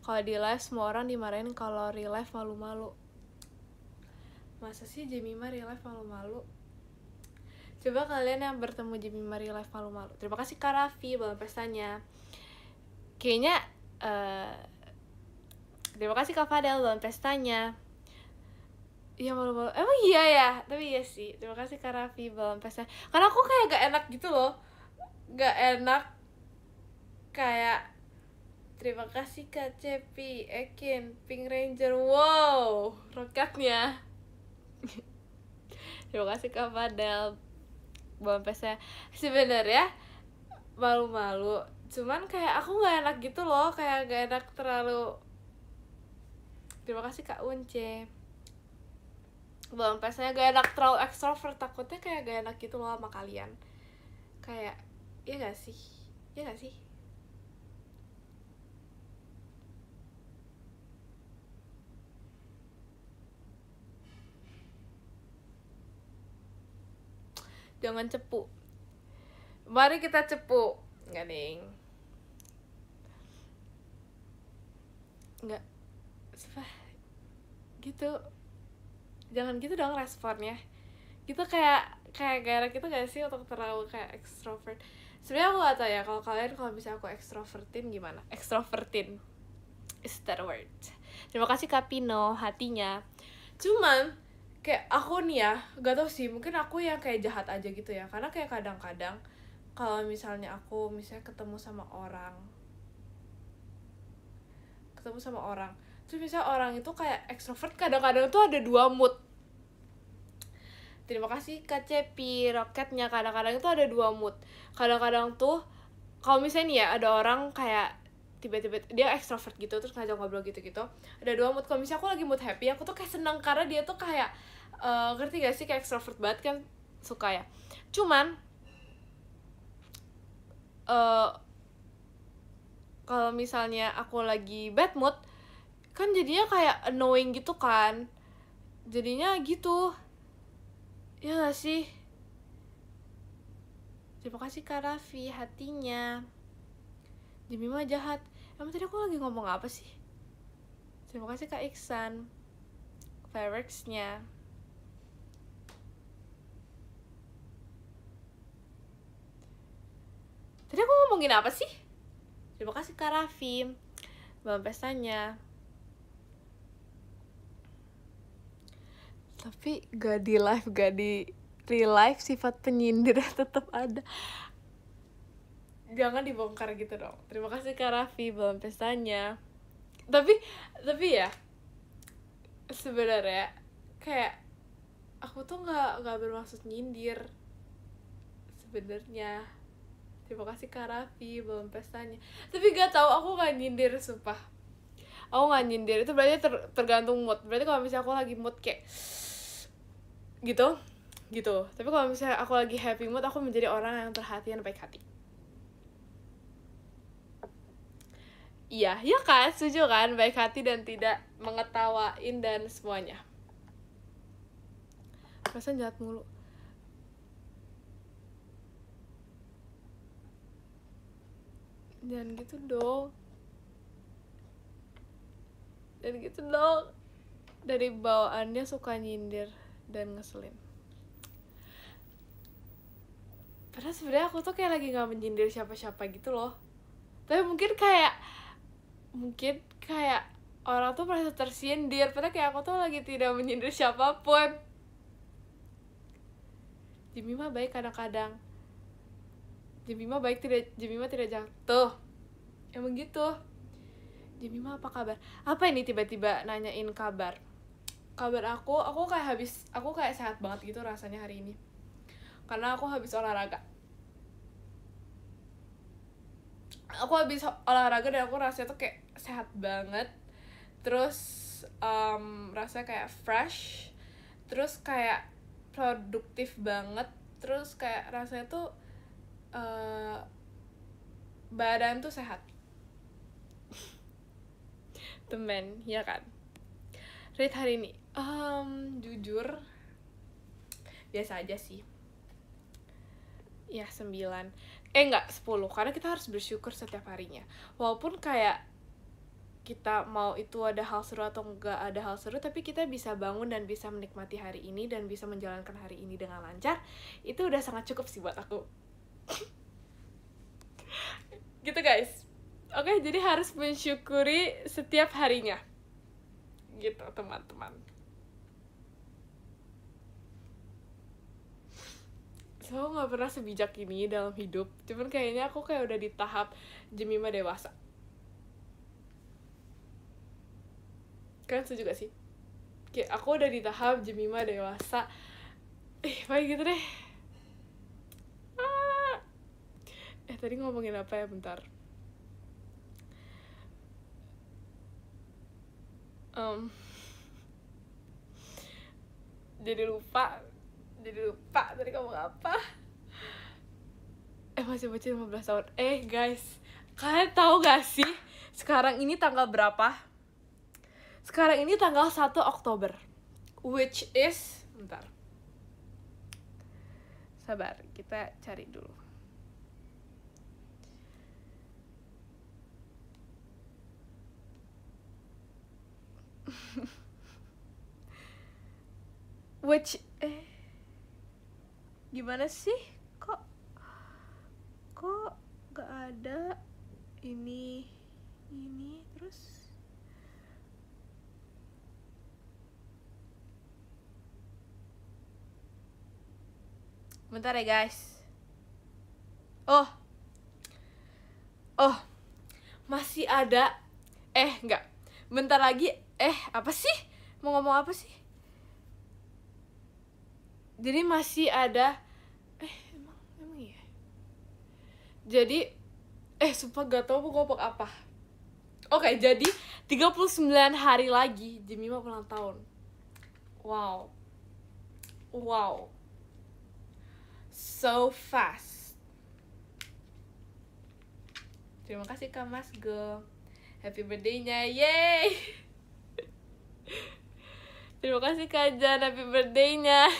Kalau di live semua orang dimarahin, kalau real life malu-malu. Masa sih Jemima real life malu-malu? Coba kalian yang bertemu Jemima real life malu-malu. Terima kasih Kak Raffi, belum pestanya. Kayaknya terima kasih Kak Fadel, belum pestanya. Iya malu-malu. Emang iya ya? Tapi iya sih. Terima kasih Kak Raffi, belum pestanya. Karena aku kayak gak enak gitu loh. Gak enak kayak terima kasih Kak Cepi, Ekin, Pink Ranger, wow, roketnya. Terima kasih Kak Fadel, belum pesnya. Sebenarnya malu-malu, cuman kayak aku nggak enak gitu loh, kayak gak enak terlalu. Terima kasih Kak Unce, belum pesnya. Gak enak terlalu extrovert, takutnya kayak gak enak gitu loh sama kalian. Kayak, iya gak sih? Iya gak sih? Jangan cepu. Mari kita cepu. Enggak, Ning. Enggak. Gitu. Jangan gitu dong responnya. Gitu kayak gak enak gitu gak sih untuk terlalu kayak extrovert. Sebenarnya aku gak tau ya kalau kalian, kalau misalnya aku extrovertin gimana? Extrovertin. Is that a word? Terima kasih Kak Pino, hatinya. Cuman kayak aku nih ya, gak tau sih, mungkin aku yang kayak jahat aja gitu ya. Karena kayak kadang-kadang kalau misalnya aku ketemu sama orang, terus misalnya orang itu kayak extrovert, kadang-kadang tuh ada dua mood. Terima kasih Kak Cepi, roketnya. Kadang-kadang itu ada dua mood. Kadang-kadang tuh kalau misalnya nih ya, ada orang kayak tiba-tiba dia extrovert gitu, terus ngajak ngobrol gitu-gitu, ada dua mood. Kalau misalnya aku lagi mood happy, aku tuh kayak seneng karena dia tuh kayak ngerti gak sih, kayak extrovert banget kan, suka ya. Cuman kalau misalnya aku lagi bad mood, kan jadinya kayak annoying gitu kan, jadinya gitu ya gak sih. Terima kasih Kak Raffi, hatinya. Jemima jahat. Emang tadi aku lagi ngomong apa sih? Terima kasih Kak Iksan, fireworks-nya. Tadi aku ngomongin apa sih? Terima kasih Kak Raffi, belum pestanya. Tapi gak di live, gak di real life, sifat penyindir tetap ada. Jangan dibongkar gitu dong. Terima kasih Kak Raffi, belum pestanya. Tapi ya, sebenarnya kayak aku tuh nggak bermaksud nyindir sebenarnya. Terima kasih Kak Raffi, belum pestanya. Tapi gak tahu, aku nggak nyindir, sumpah. Aku nggak nyindir, itu berarti tergantung mood. Berarti kalau misalnya aku lagi mood kayak gitu. Tapi kalau misalnya aku lagi happy mood, aku menjadi orang yang perhatian, baik hati. Iya, ya kan, setuju kan, baik hati dan tidak mengetawain dan semuanya. Perasaan jahat mulu. Jangan gitu dong. Dari bawaannya suka nyindir dan ngeselin. Padahal sebenarnya aku tuh kayak lagi gak menyindir siapa-siapa gitu loh. Tapi mungkin kayak orang tuh merasa tersindir, padahal kayak aku tuh lagi tidak menyindir siapapun. Jemima baik kadang-kadang. Jemima tidak jahat. Tuh, emang gitu. Jemima apa kabar? Apa ini tiba-tiba nanyain kabar? Kabar aku kayak sehat banget gitu rasanya hari ini. Karena aku habis olahraga. Dan aku rasanya tuh kayak sehat banget. Terus rasanya kayak fresh. Terus kayak produktif banget. Terus kayak rasanya tuh badan tuh sehat. Temen, ya kan? Rate hari ini jujur biasa aja sih. Ya 9. Enggak, 10. Karena kita harus bersyukur setiap harinya. Walaupun kayak kita mau itu ada hal seru atau enggak ada hal seru, tapi kita bisa bangun dan bisa menikmati hari ini dan bisa menjalankan hari ini dengan lancar. Itu udah sangat cukup sih buat aku. Gitu guys. Oke, jadi harus mensyukuri setiap harinya. Gitu teman-teman. So, aku gak pernah sebijak ini dalam hidup. Cuman kayaknya aku kayak udah di tahap Jemima dewasa. Kalian setuju gak sih? Kayak aku udah di tahap Jemima dewasa. Baik gitu deh. Tadi ngomongin apa ya, bentar. Jadi lupa tadi ngomong apa. Masih bocil 15 tahun. Guys, kalian tahu gak sih sekarang ini tanggal berapa? Sekarang ini tanggal 1 Oktober, which is, bentar, sabar, kita cari dulu. Gimana sih? Kok gak ada ini terus. Bentar ya guys. Oh, masih ada. Enggak, bentar lagi. Apa sih? Mau ngomong apa sih? Jadi masih ada. Emang iya. Jadi sumpah gak tau mau ngomong apa. Oke, jadi 39 hari lagi Jemima ulang tahun. Wow, so fast. Terima kasih Kak Mas Go, happy birthday-nya, yay. Terima kasih Kak Jan, happy birthday-nya.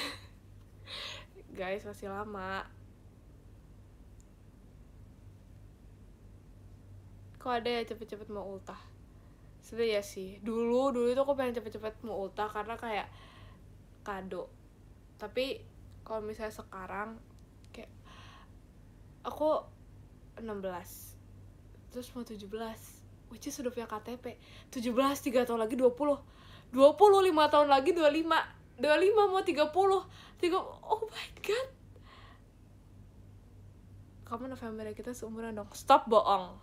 Guys, masih lama. Kok ada ya cepet-cepet mau ultah? Sebenernya sih, dulu itu aku pengen cepet-cepet mau ultah karena kayak kado. Tapi kalau misalnya sekarang kayak aku 16 terus mau 17, which is sudah punya KTP. 17, 3 tahun lagi 20, 5 tahun lagi 25 mau 30. Oh my god, kamu November ya, kita seumuran dong. Stop bohong.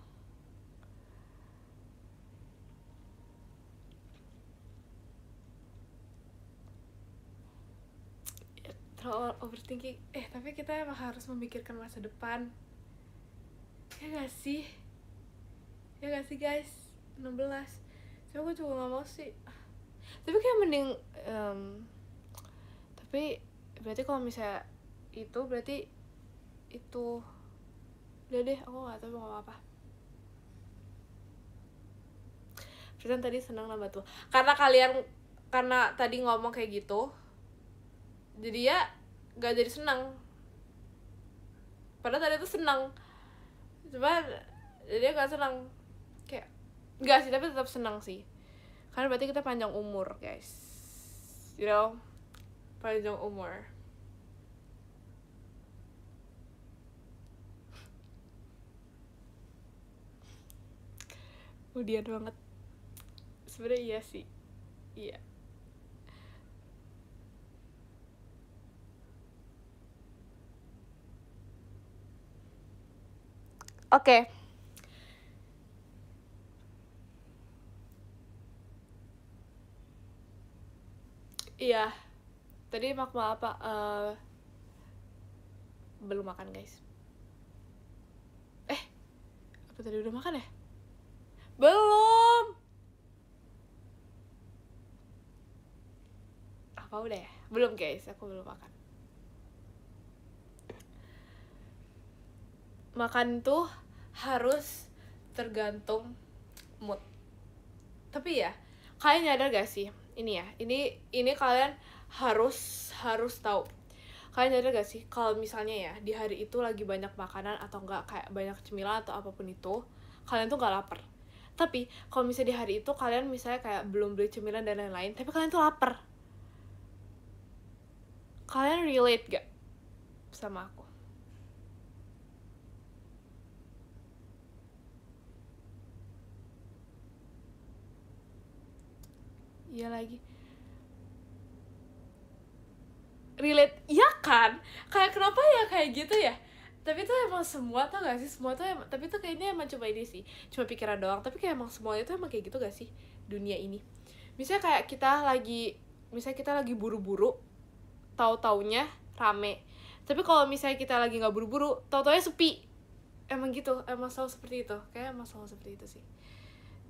Terlalu overthinking. Tapi kita emang harus memikirkan masa depan. Ya gak sih guys? 16. Cuma aku juga gak mau sih. Tapi kayak mending tapi berarti kalau misalnya itu berarti itu udah deh, aku gak tahu mau ngomong apa. Firdan tadi senang nambah tua karena tadi ngomong kayak gitu, jadi ya gak jadi senang. Padahal tadi tuh senang, cuma jadi gak senang. Kayak gak sih, tapi tetap senang sih, karena berarti kita panjang umur guys, panjang umur. Udian banget sebenarnya. Iya sih, iya. Oke. Iya. Tadi makan apa? Belum makan guys. Apa tadi udah makan ya? Belum. Apa udah ya? Belum guys, aku belum makan. Makan tuh harus tergantung mood. Tapi ya, kalian nyadar gak sih? Ini ya, ini kalian harus tahu. Kalian nyadar gak sih kalau misalnya ya di hari itu lagi banyak makanan atau enggak kayak banyak cemilan atau apapun itu, kalian tuh gak lapar. Tapi kalau misalnya di hari itu kalian misalnya kayak belum beli cemilan dan lain-lain, tapi kalian tuh lapar. Kalian relate gak sama aku? Iya lagi. Relate, iya kan? Kayak kenapa ya kayak gitu ya? Tapi tuh emang semua tau gak sih? Semua tuh emang, tapi tuh kayaknya emang cuma ini sih, cuma pikiran doang. Tapi kayak emang semuanya tuh emang kayak gitu gak sih? Dunia ini. Misalnya kayak misalnya kita lagi buru-buru, tahu-taunya rame. Tapi kalau misalnya kita lagi nggak buru-buru, tahu-taunya sepi. Emang gitu, emang selalu seperti itu. Kayak emang selalu seperti itu sih.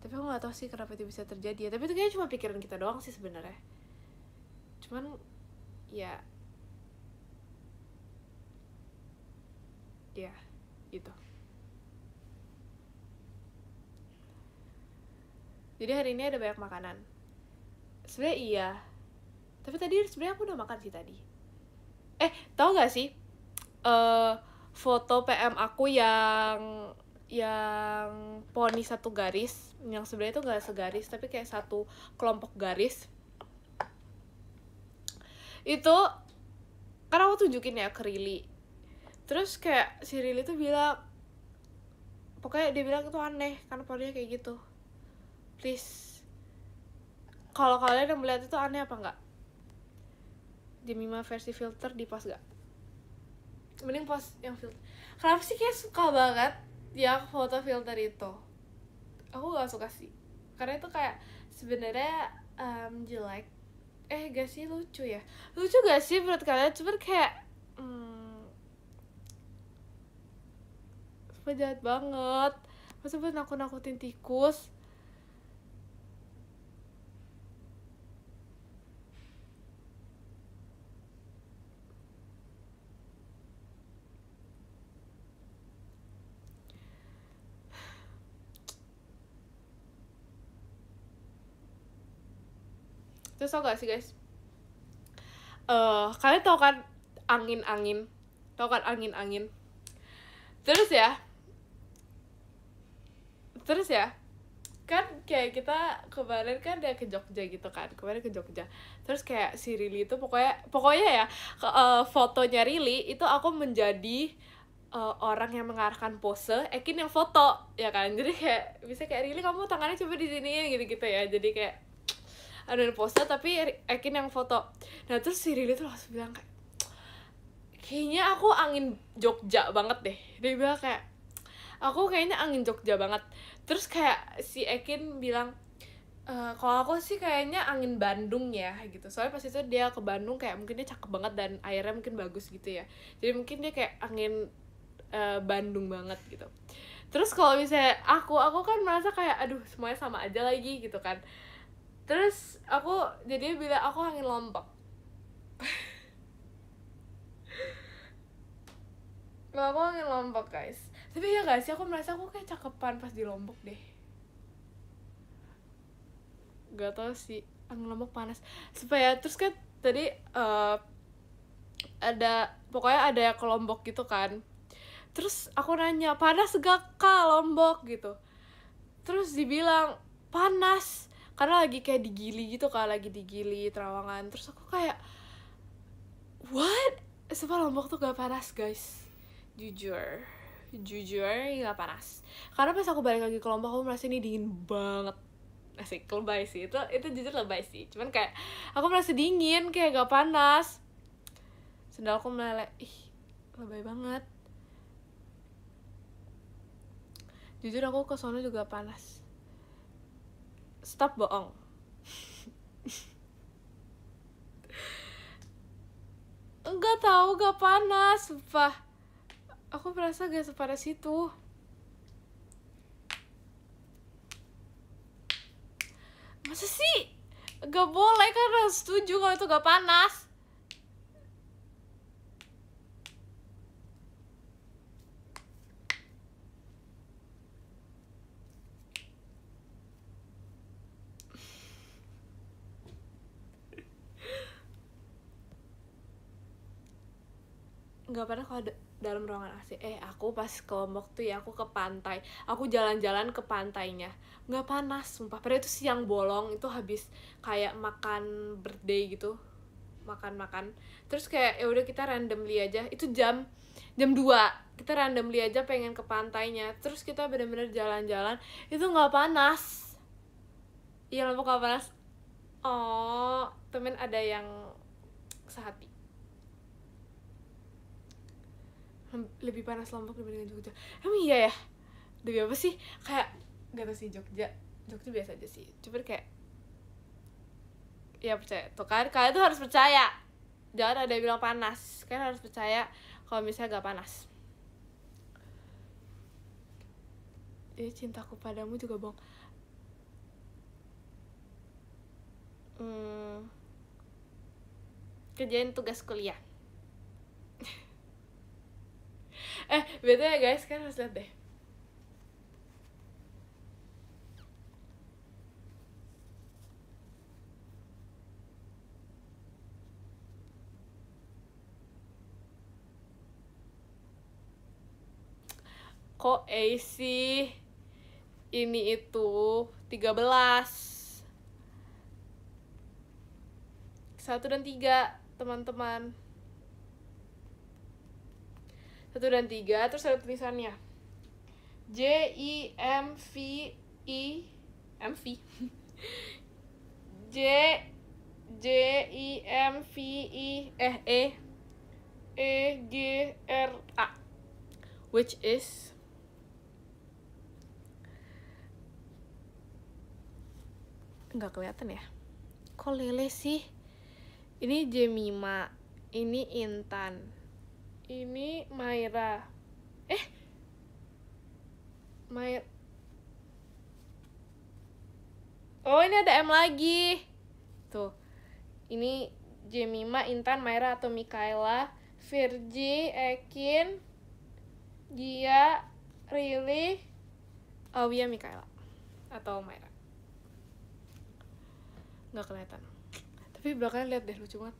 Tapi aku nggak tahu sih kenapa itu bisa terjadi ya. Tapi itu kayaknya cuma pikiran kita doang sih sebenarnya. Cuman ya gitu. Jadi hari ini ada banyak makanan. Sebenarnya iya. Tapi tadi sebenarnya aku udah makan sih tadi. Tahu gak sih? Foto PM aku yang poni satu garis, yang sebenarnya itu gak segaris tapi kayak satu kelompok garis. Itu kan aku tunjukin ya ke Rili. Terus kayak si Rili tuh bilang, pokoknya dia bilang itu aneh karena poninya kayak gitu. Please, kalau kalian yang melihat itu aneh apa enggak? Jemima versi filter di post gak? Mending post yang filter. Kenapa sih kayak suka banget yang foto filter itu? Aku gak suka sih, karena itu kayak sebenarnya jelek. Gak sih, lucu ya? Lucu gak sih menurut kalian? Cuman kayak jahat banget. Masa buat nakut-nakutin tikus? Terus tau gak sih guys, kalian tau kan angin-angin? Tau kan angin-angin? Terus ya kan kayak kita kemarin kan dia ke Jogja gitu kan, kemarin ke Jogja. Terus kayak si Rili itu pokoknya ya fotonya Rili itu aku menjadi orang yang mengarahkan pose, Ekin yang foto ya kan. Jadi kayak bisa kayak Rili kamu tangannya coba di sini gitu ya. Jadi kayak ada pose tapi Ekin yang foto. Nah terus si Rili tuh langsung bilang kayak, kayaknya aku angin Jogja banget deh. Dia bilang kayak, aku kayaknya angin Jogja banget. Terus kayak si Ekin bilang, kalau aku sih kayaknya angin Bandung ya gitu. Soalnya pas itu dia ke Bandung kayak mungkin dia cakep banget dan airnya mungkin bagus gitu ya. Jadi mungkin dia kayak angin Bandung banget gitu. Terus kalau misalnya aku kan merasa kayak aduh semuanya sama aja lagi gitu kan. Terus aku jadi bilang aku angin Lombok. Kalau aku angin Lombok guys. Tapi ya gak sih, aku merasa aku kayak cakepan pas di Lombok deh. Gak tau sih, angin Lombok panas. Supaya terus kan tadi pokoknya ada yang ke Lombok gitu kan. Terus aku nanya, panas gak kak Lombok gitu? Terus dibilang panas karena lagi kayak digili gitu kan, lagi digili Trawangan. Terus aku kayak what? Sumpah Lombok tuh gak panas guys, jujur gak panas. Karena pas aku balik lagi ke Lombok aku merasa ini dingin banget. Asik, lebay sih, itu jujur lebay sih. Cuman kayak aku merasa dingin, kayak gak panas. Sendal aku meleleh, ih lebay banget. Jujur aku ke sono juga panas. Stop bohong. Enggak tahu, gak panas, sumpah. Aku merasa gak sepanas itu. Masa sih? Gak boleh, kan harus setuju kalau itu gak panas. Nggak pernah kalau dalam ruangan AC. Aku pas ke Lombok tuh ya, aku ke pantai, aku jalan-jalan ke pantainya, nggak panas sumpah. Padahal itu siang bolong, itu habis kayak makan birthday gitu, makan terus kayak ya udah kita randomly aja, itu jam 2 kita randomly aja pengen ke pantainya, terus kita bener-bener jalan-jalan, itu nggak panas. Iya, Lombok nggak panas. Oh, temen ada yang sehati. Lebih panas Lombok dibandingin Jogja. Emang iya ya? Demi apa sih? Kayak gak tau sih, Jogja biasa aja sih. Cuman kayak ya percaya. Tuh kan, kalian tuh harus percaya. Jangan ada yang bilang panas. Kalian harus percaya kalau misalnya gak panas. Jadi cintaku padamu juga bohong. Kerjain tugas kuliah. Betul ya guys, kalian harus lihat deh. Kok AC ini itu 13 1 dan 3 teman-teman. 1 dan 3 terus ada tulisannya JIMVI EGRA, which is nggak kelihatan ya, kok lele sih. Ini Jemima, ini Intan, ini Maira. Oh, ini ada M lagi. Tuh. Ini Jemima, Intan, Maira atau Mikaela, Virgi, Ekin, Gia, Rili, Awia, Mikaela atau Maira. Nggak kelihatan. Tapi belakangnya lihat deh, lucu banget.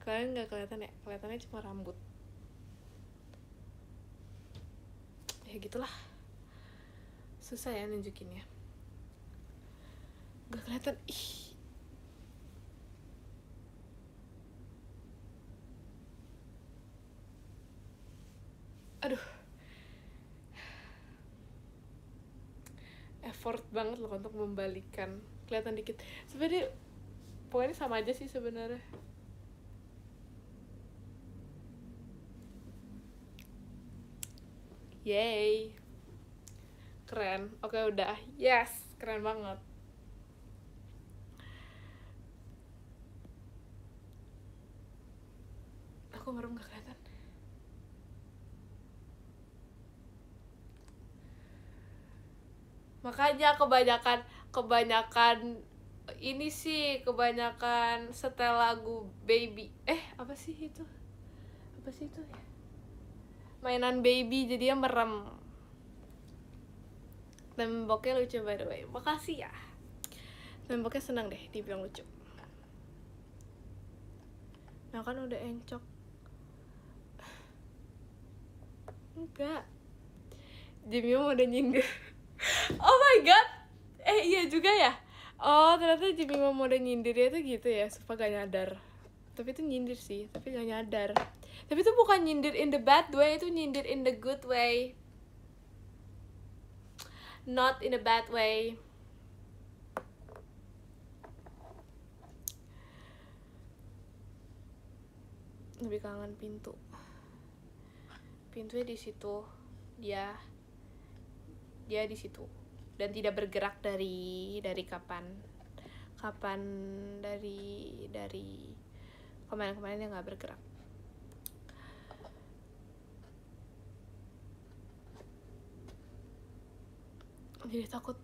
Kalian nggak kelihatan ya? Kelihatannya cuma rambut. Ya gitulah. Susah ya nunjukinnya. Nggak kelihatan. Aduh. Effort banget loh untuk membalikan. Kelihatan dikit. Sebenarnya pokoknya sama aja sih sebenarnya. Yay. Keren. Oke, udah. Yes, keren banget. Aku merem gak kelihatan. Makanya kebanyakan ini sih, kebanyakan setel lagu Baby. Apa sih itu ya? Mainan Baby, jadinya merem. Temboknya lucu by the way. Makasih ya. Temboknya senang deh dibilang lucu. Nah kan udah encok. Enggak. Jemima udah nyindir. Oh my god. Iya juga ya. Oh ternyata Jemima udah nyindir ya tuh gitu ya, supaya gak nyadar. Tapi itu nyindir sih, tapi gak nyadar. Tapi itu bukan nyindir in the bad way, itu nyindir in the good way. Not in a bad way. Lebih kangen pintu. pintunya di situ, dia di situ dan tidak bergerak dari kapan dari kemarin dia nggak bergerak. Jadi takut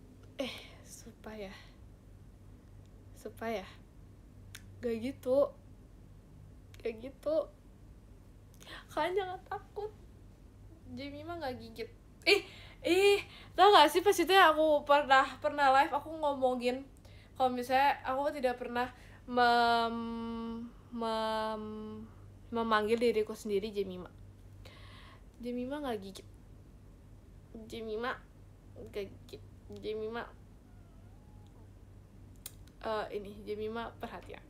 supaya gak gitu kalian jangan takut, Jamie mah nggak gigit. Tau gak sih pas itu ya aku pernah live aku ngomongin kalau misalnya aku tidak pernah memanggil diriku sendiri Jemima nggak gigit, Jemima Jemima perhatian.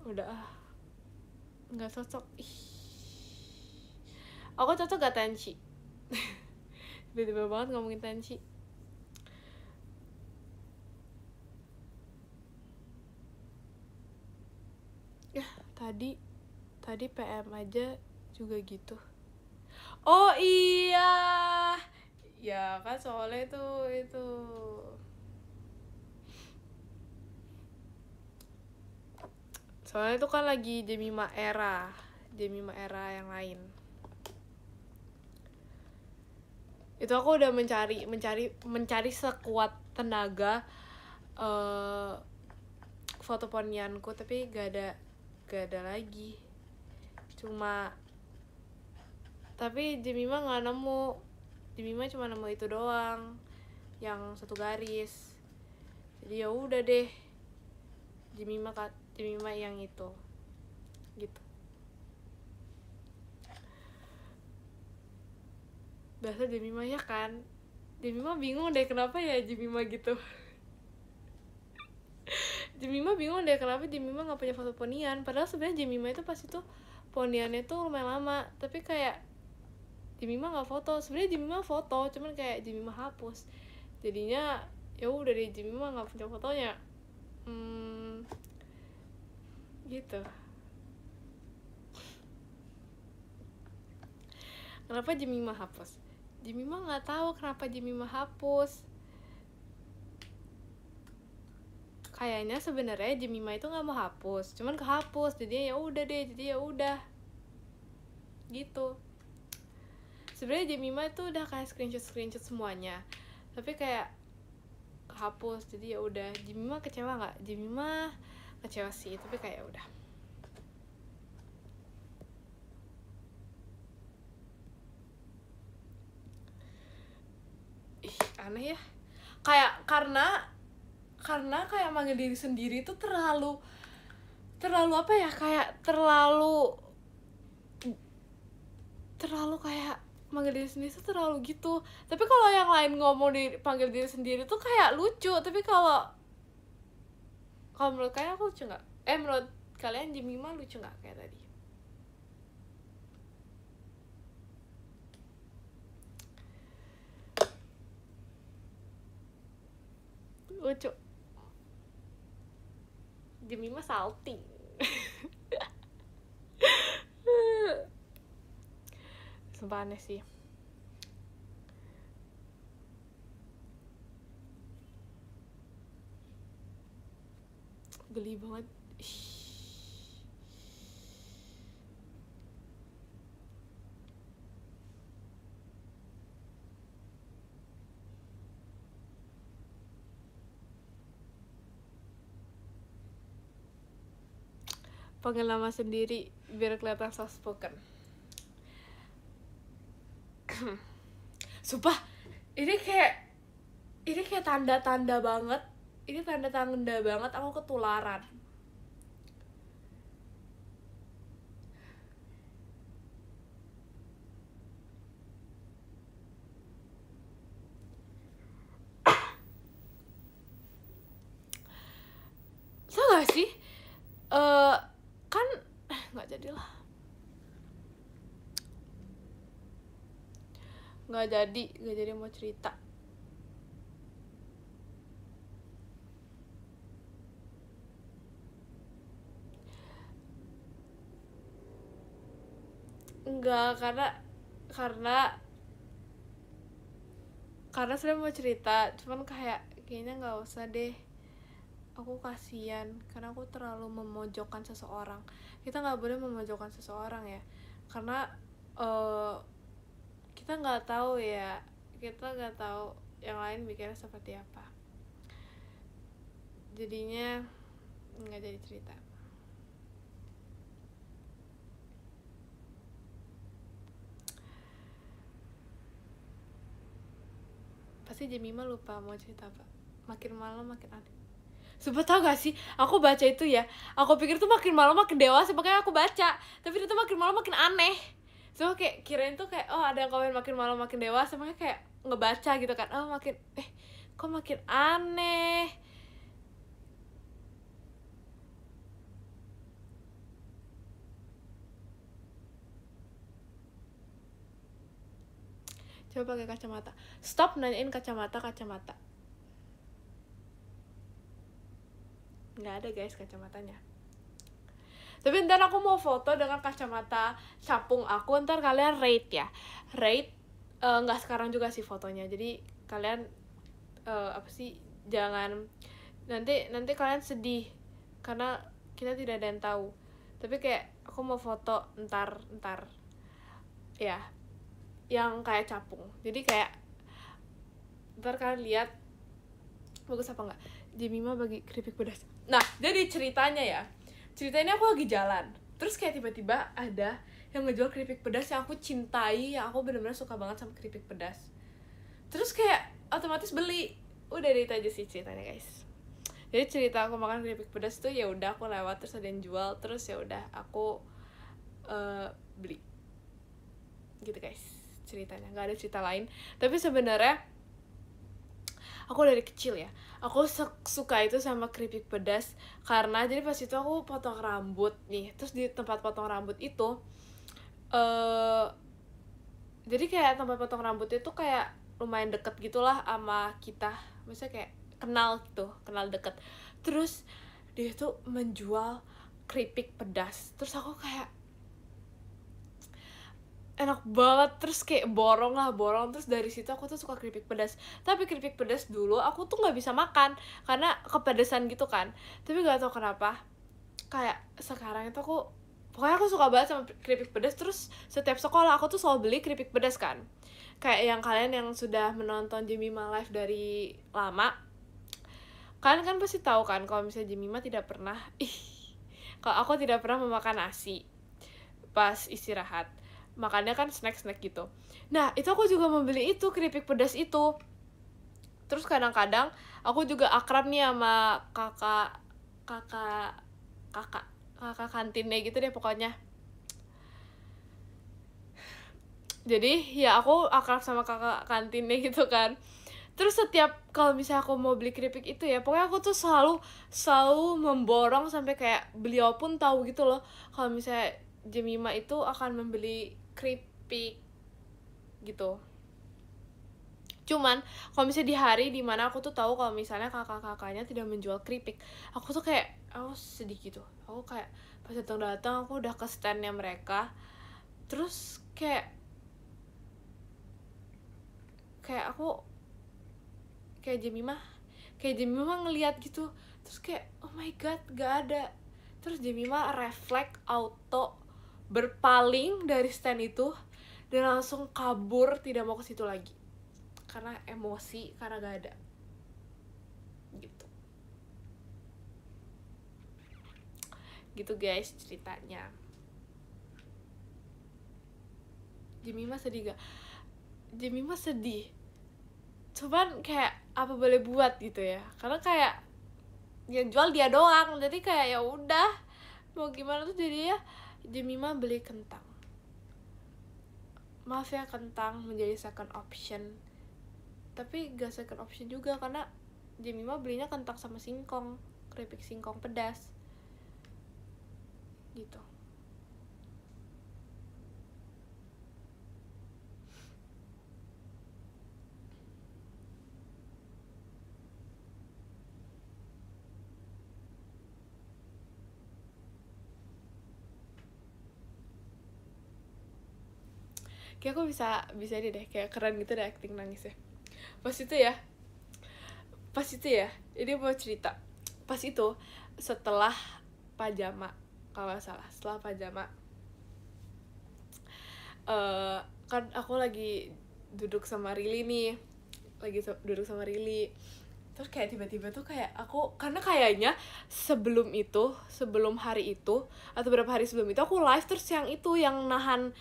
Udah nggak cocok. Aku cocok gak Tenchi? Tiba-tiba banget ngomongin Tenchi. Ya tadi PM aja juga gitu. Oh iya ya kan, soalnya itu soalnya itu kan lagi Jemima era yang lain. Itu aku udah mencari sekuat tenaga foto ponianku, tapi gak ada lagi. Tapi Jemima nggak nemu. Jemima cuma nemu itu doang, yang satu garis. Jadi ya udah deh, Jemima yang itu gitu. Biasa Jemima ya kan, Jemima bingung deh kenapa ya Jemima gitu. Jemima bingung deh kenapa Jemima nggak punya foto ponian, padahal sebenarnya Jemima itu pas itu poniannya tuh lumayan lama, tapi kayak Jemima nggak foto. Sebenarnya Jemima foto, cuman kayak Jemima hapus. Jadinya ya udah deh, Jemima nggak punya fotonya. Gitu. Kenapa Jemima hapus? Jemima nggak tahu kenapa Jemima hapus. Kayaknya sebenarnya Jemima itu nggak mau hapus, cuman kehapus. Jadi ya udah deh, gitu. Sebenarnya Jemima itu udah kayak screenshot semuanya, tapi kayak kehapus. Jadi ya udah. Jemima kecewa nggak? Jemima kecewa sih, tapi kayak udah. Aneh ya, kayak karena kayak manggil diri sendiri itu terlalu apa ya, kayak terlalu kayak manggil diri sendiri itu terlalu gitu. Tapi kalau yang lain ngomong panggil diri sendiri tuh kayak lucu. Tapi kalau menurut kalian aku lucu nggak? Menurut kalian Jemima lucu nggak kayak tadi? Lucu. Jemima salting. Sumpah aneh sih. Geli banget. Panggil nama sendiri biar kelihatan soft spoken. Sumpah, ini kayak tanda-tanda banget. Ini tanda-tanda banget aku ketularan. Tau gak sih? Kan nggak jadilah. Nggak jadi mau cerita. enggak, karena sebenarnya mau cerita, cuman kayaknya nggak usah deh. Aku kasihan karena aku terlalu memojokkan seseorang. Kita nggak boleh memojokkan seseorang ya, karena kita nggak tahu ya, kita nggak tahu yang lain mikirnya seperti apa. Jadinya nggak jadi cerita. Pasti Jemima lupa mau cerita apa. Makin malam makin aneh. Sumpah, tau gak sih, aku baca itu ya, aku pikir tuh makin malam makin dewasa, makanya aku baca. Tapi itu makin malam makin aneh. So kayak kirain tuh kayak, oh ada yang komen makin malam makin dewasa, makanya kayak ngebaca gitu kan. Oh makin, kok makin aneh. Coba pakai kacamata. Stop nanyain kacamata. Nggak ada guys kacamatanya. Tapi ntar aku mau foto dengan kacamata capung aku, ntar kalian rate ya. Rate, nggak sekarang juga sih fotonya. Jadi kalian apa sih, jangan nanti kalian sedih karena kita tidak ada yang tahu. Tapi kayak aku mau foto ntar ya, yang kayak capung. Jadi kayak ntar kalian lihat bagus apa enggak. Jemima bagi keripik pedas. Nah, jadi ceritanya aku lagi jalan, terus kayak tiba-tiba ada yang ngejual keripik pedas yang aku cintai, yang aku benar-benar suka banget sama keripik pedas. Terus kayak otomatis beli. Udah itu aja sih ceritanya guys. Jadi cerita aku makan keripik pedas tuh ya udah, aku lewat terus ada yang jual, terus ya udah aku beli. Gitu guys ceritanya, nggak ada cerita lain. Tapi sebenarnya aku dari kecil ya, aku suka itu sama keripik pedas karena jadi pas itu aku potong rambut nih, terus di tempat potong rambut itu jadi kayak tempat potong rambut itu kayak lumayan deket gitulah sama kita, maksudnya kayak kenal deket. Terus dia tuh menjual keripik pedas, terus aku kayak enak banget, terus kayak borong. Terus dari situ aku tuh suka keripik pedas. Tapi keripik pedas dulu aku tuh nggak bisa makan karena kepedesan gitu kan. Tapi nggak tahu kenapa kayak sekarang itu pokoknya aku suka banget sama keripik pedas. Terus setiap sekolah aku tuh selalu beli keripik pedas kan. Kayak yang kalian yang sudah menonton Jemima Live dari lama, kalian kan pasti tahu kan kalau misalnya Jemima tidak pernah kalau aku tidak pernah memakan nasi pas istirahat, makannya kan snack gitu. Nah itu aku juga membeli itu keripik pedas itu. Terus kadang-kadang aku juga akrab nih sama kakak kantinnya gitu deh pokoknya. Jadi ya aku akrab sama kakak kantinnya gitu kan. Terus setiap kalau misalnya aku mau beli keripik itu ya, pokoknya aku tuh selalu memborong sampai kayak beliau pun tahu gitu loh kalau misalnya Jemima itu akan membeli keripik gitu. Cuman kalau misalnya di hari dimana aku tuh tahu kalau misalnya kakak-kakaknya tidak menjual keripik, aku tuh kayak aku sedih gitu. Aku kayak pas datang aku udah ke standnya mereka, terus kayak aku kayak Jemima ngeliat gitu, terus kayak oh my god gak ada. Terus Jemima refleks auto berpaling dari stand itu dan langsung kabur, tidak mau ke situ lagi karena emosi, karena gak ada gitu guys ceritanya. Jemima sedih gak? Jemima sedih, cuman kayak apa boleh buat gitu ya, karena kayak yang jual dia doang, jadi kayak ya udah mau gimana tuh. Jadi ya Jemima beli kentang. Maaf ya, kentang menjadi second option, tapi gak second option juga karena Jemima belinya kentang sama singkong, keripik singkong pedas gitu. kayak aku bisa ini deh, kayak keren gitu deh acting nangisnya. Pas itu ya ini mau cerita. Pas itu setelah pajama, kalau nggak salah setelah pajama, kan aku lagi duduk sama Rili nih, duduk sama Rili. Terus kayak tiba-tiba tuh kayak aku, karena kayaknya sebelum hari itu atau beberapa hari sebelum itu aku live, terus yang itu yang nahan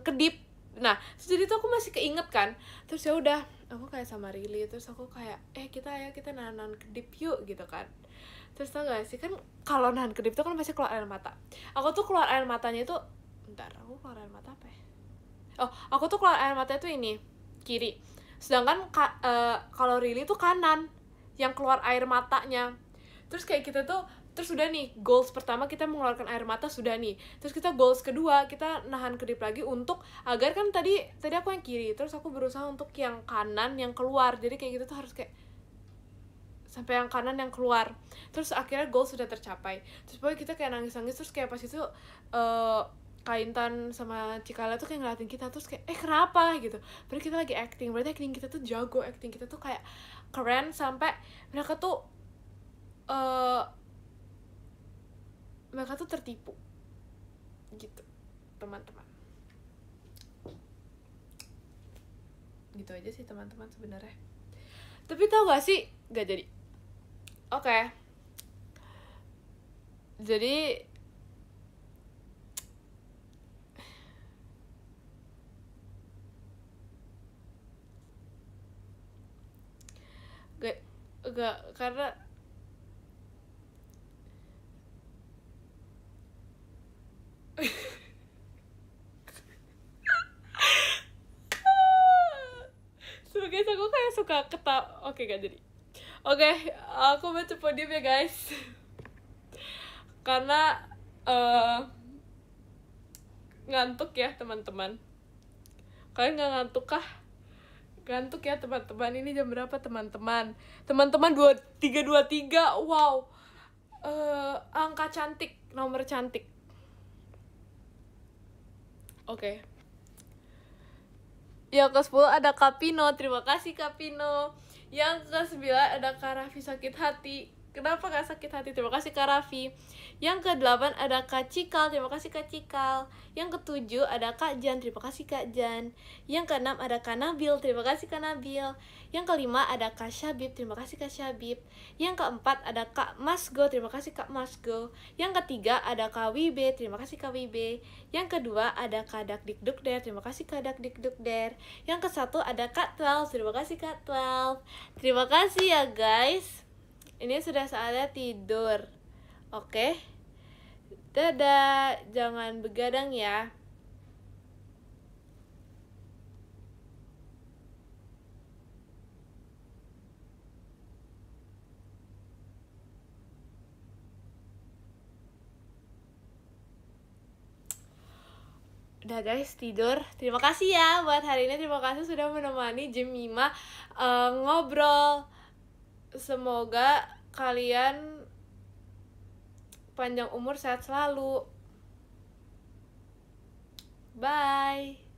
kedip. Nah jadi tuh aku masih keinget kan. Terus ya udah aku kayak sama Rili, terus aku kayak kita nahan kedip yuk gitu kan. Terus tau gak sih, kan kalau nahan kedip tuh kan pasti keluar air mata. Aku tuh keluar air matanya itu, bentar, aku keluar air mata apa ya? Oh, aku tuh keluar air mata itu ini kiri, sedangkan kalau Rili tuh kanan yang keluar air matanya. Terus kayak kita tuh, terus udah nih goals pertama kita mengeluarkan air mata sudah nih, terus kita goals kedua kita nahan kedip lagi untuk agar kan tadi aku yang kiri, terus aku berusaha untuk yang kanan yang keluar. Jadi kayak gitu tuh harus kayak sampai yang kanan yang keluar. Terus akhirnya goal sudah tercapai. Terus pokoknya kita kayak nangis-nangis. Terus kayak pas itu Kak Intan sama Cikala tuh kayak ngeliatin kita, terus kayak kenapa gitu. Berarti kita lagi acting, berarti acting kita tuh jago, acting kita tuh kayak keren, sampai mereka tuh tertipu gitu teman-teman. Gitu aja sih teman-teman sebenarnya. Tapi tau gak sih, gak jadi. Oke. Jadi gak karena sebagai aku kayak suka ketawa. Oke, gak jadi. Oke, aku baca podium ya guys. Karena ngantuk ya teman-teman. Kalian gak ngantuk kah? Ngantuk ya teman-teman. Ini jam berapa teman-teman? Teman-teman 2323. Wow. Angka cantik, nomor cantik. Oke. Yang ke-10 ada Kapino. Terima kasih Kapino. Yang ke-9 ada Kak Raffi sakit hati. Kenapa gak sakit hati? Terima kasih Kak Raffi. Yang ke-8 ada Kak Cikal. Terima kasih Kak Cikal. Yang ke-7 ada Kak Jan. Terima kasih Kak Jan. Yang ke-6 ada Kak Nabil. Terima kasih Kak Nabil. Yang ke-5 ada Kak Syabib. Terima kasih Kak Syabib. Yang ke-4 ada Kak Masgo. Terima kasih Kak Masgo. Yang ke-3 ada Kak Wibe. Terima kasih Kak Wibe. Yang ke-2 ada Kak Dakdikdukder. Terima kasih Kak Dakdikdukder. Yang ke-1 ada Kak 12. Terima kasih Kak 12. Terima kasih ya guys. Ini sudah saatnya tidur. Oke. Dadah. Jangan begadang ya. Udah guys, tidur. Terima kasih ya buat hari ini. Terima kasih sudah menemani Jemima ngobrol. Semoga kalian panjang umur, sehat selalu. Bye.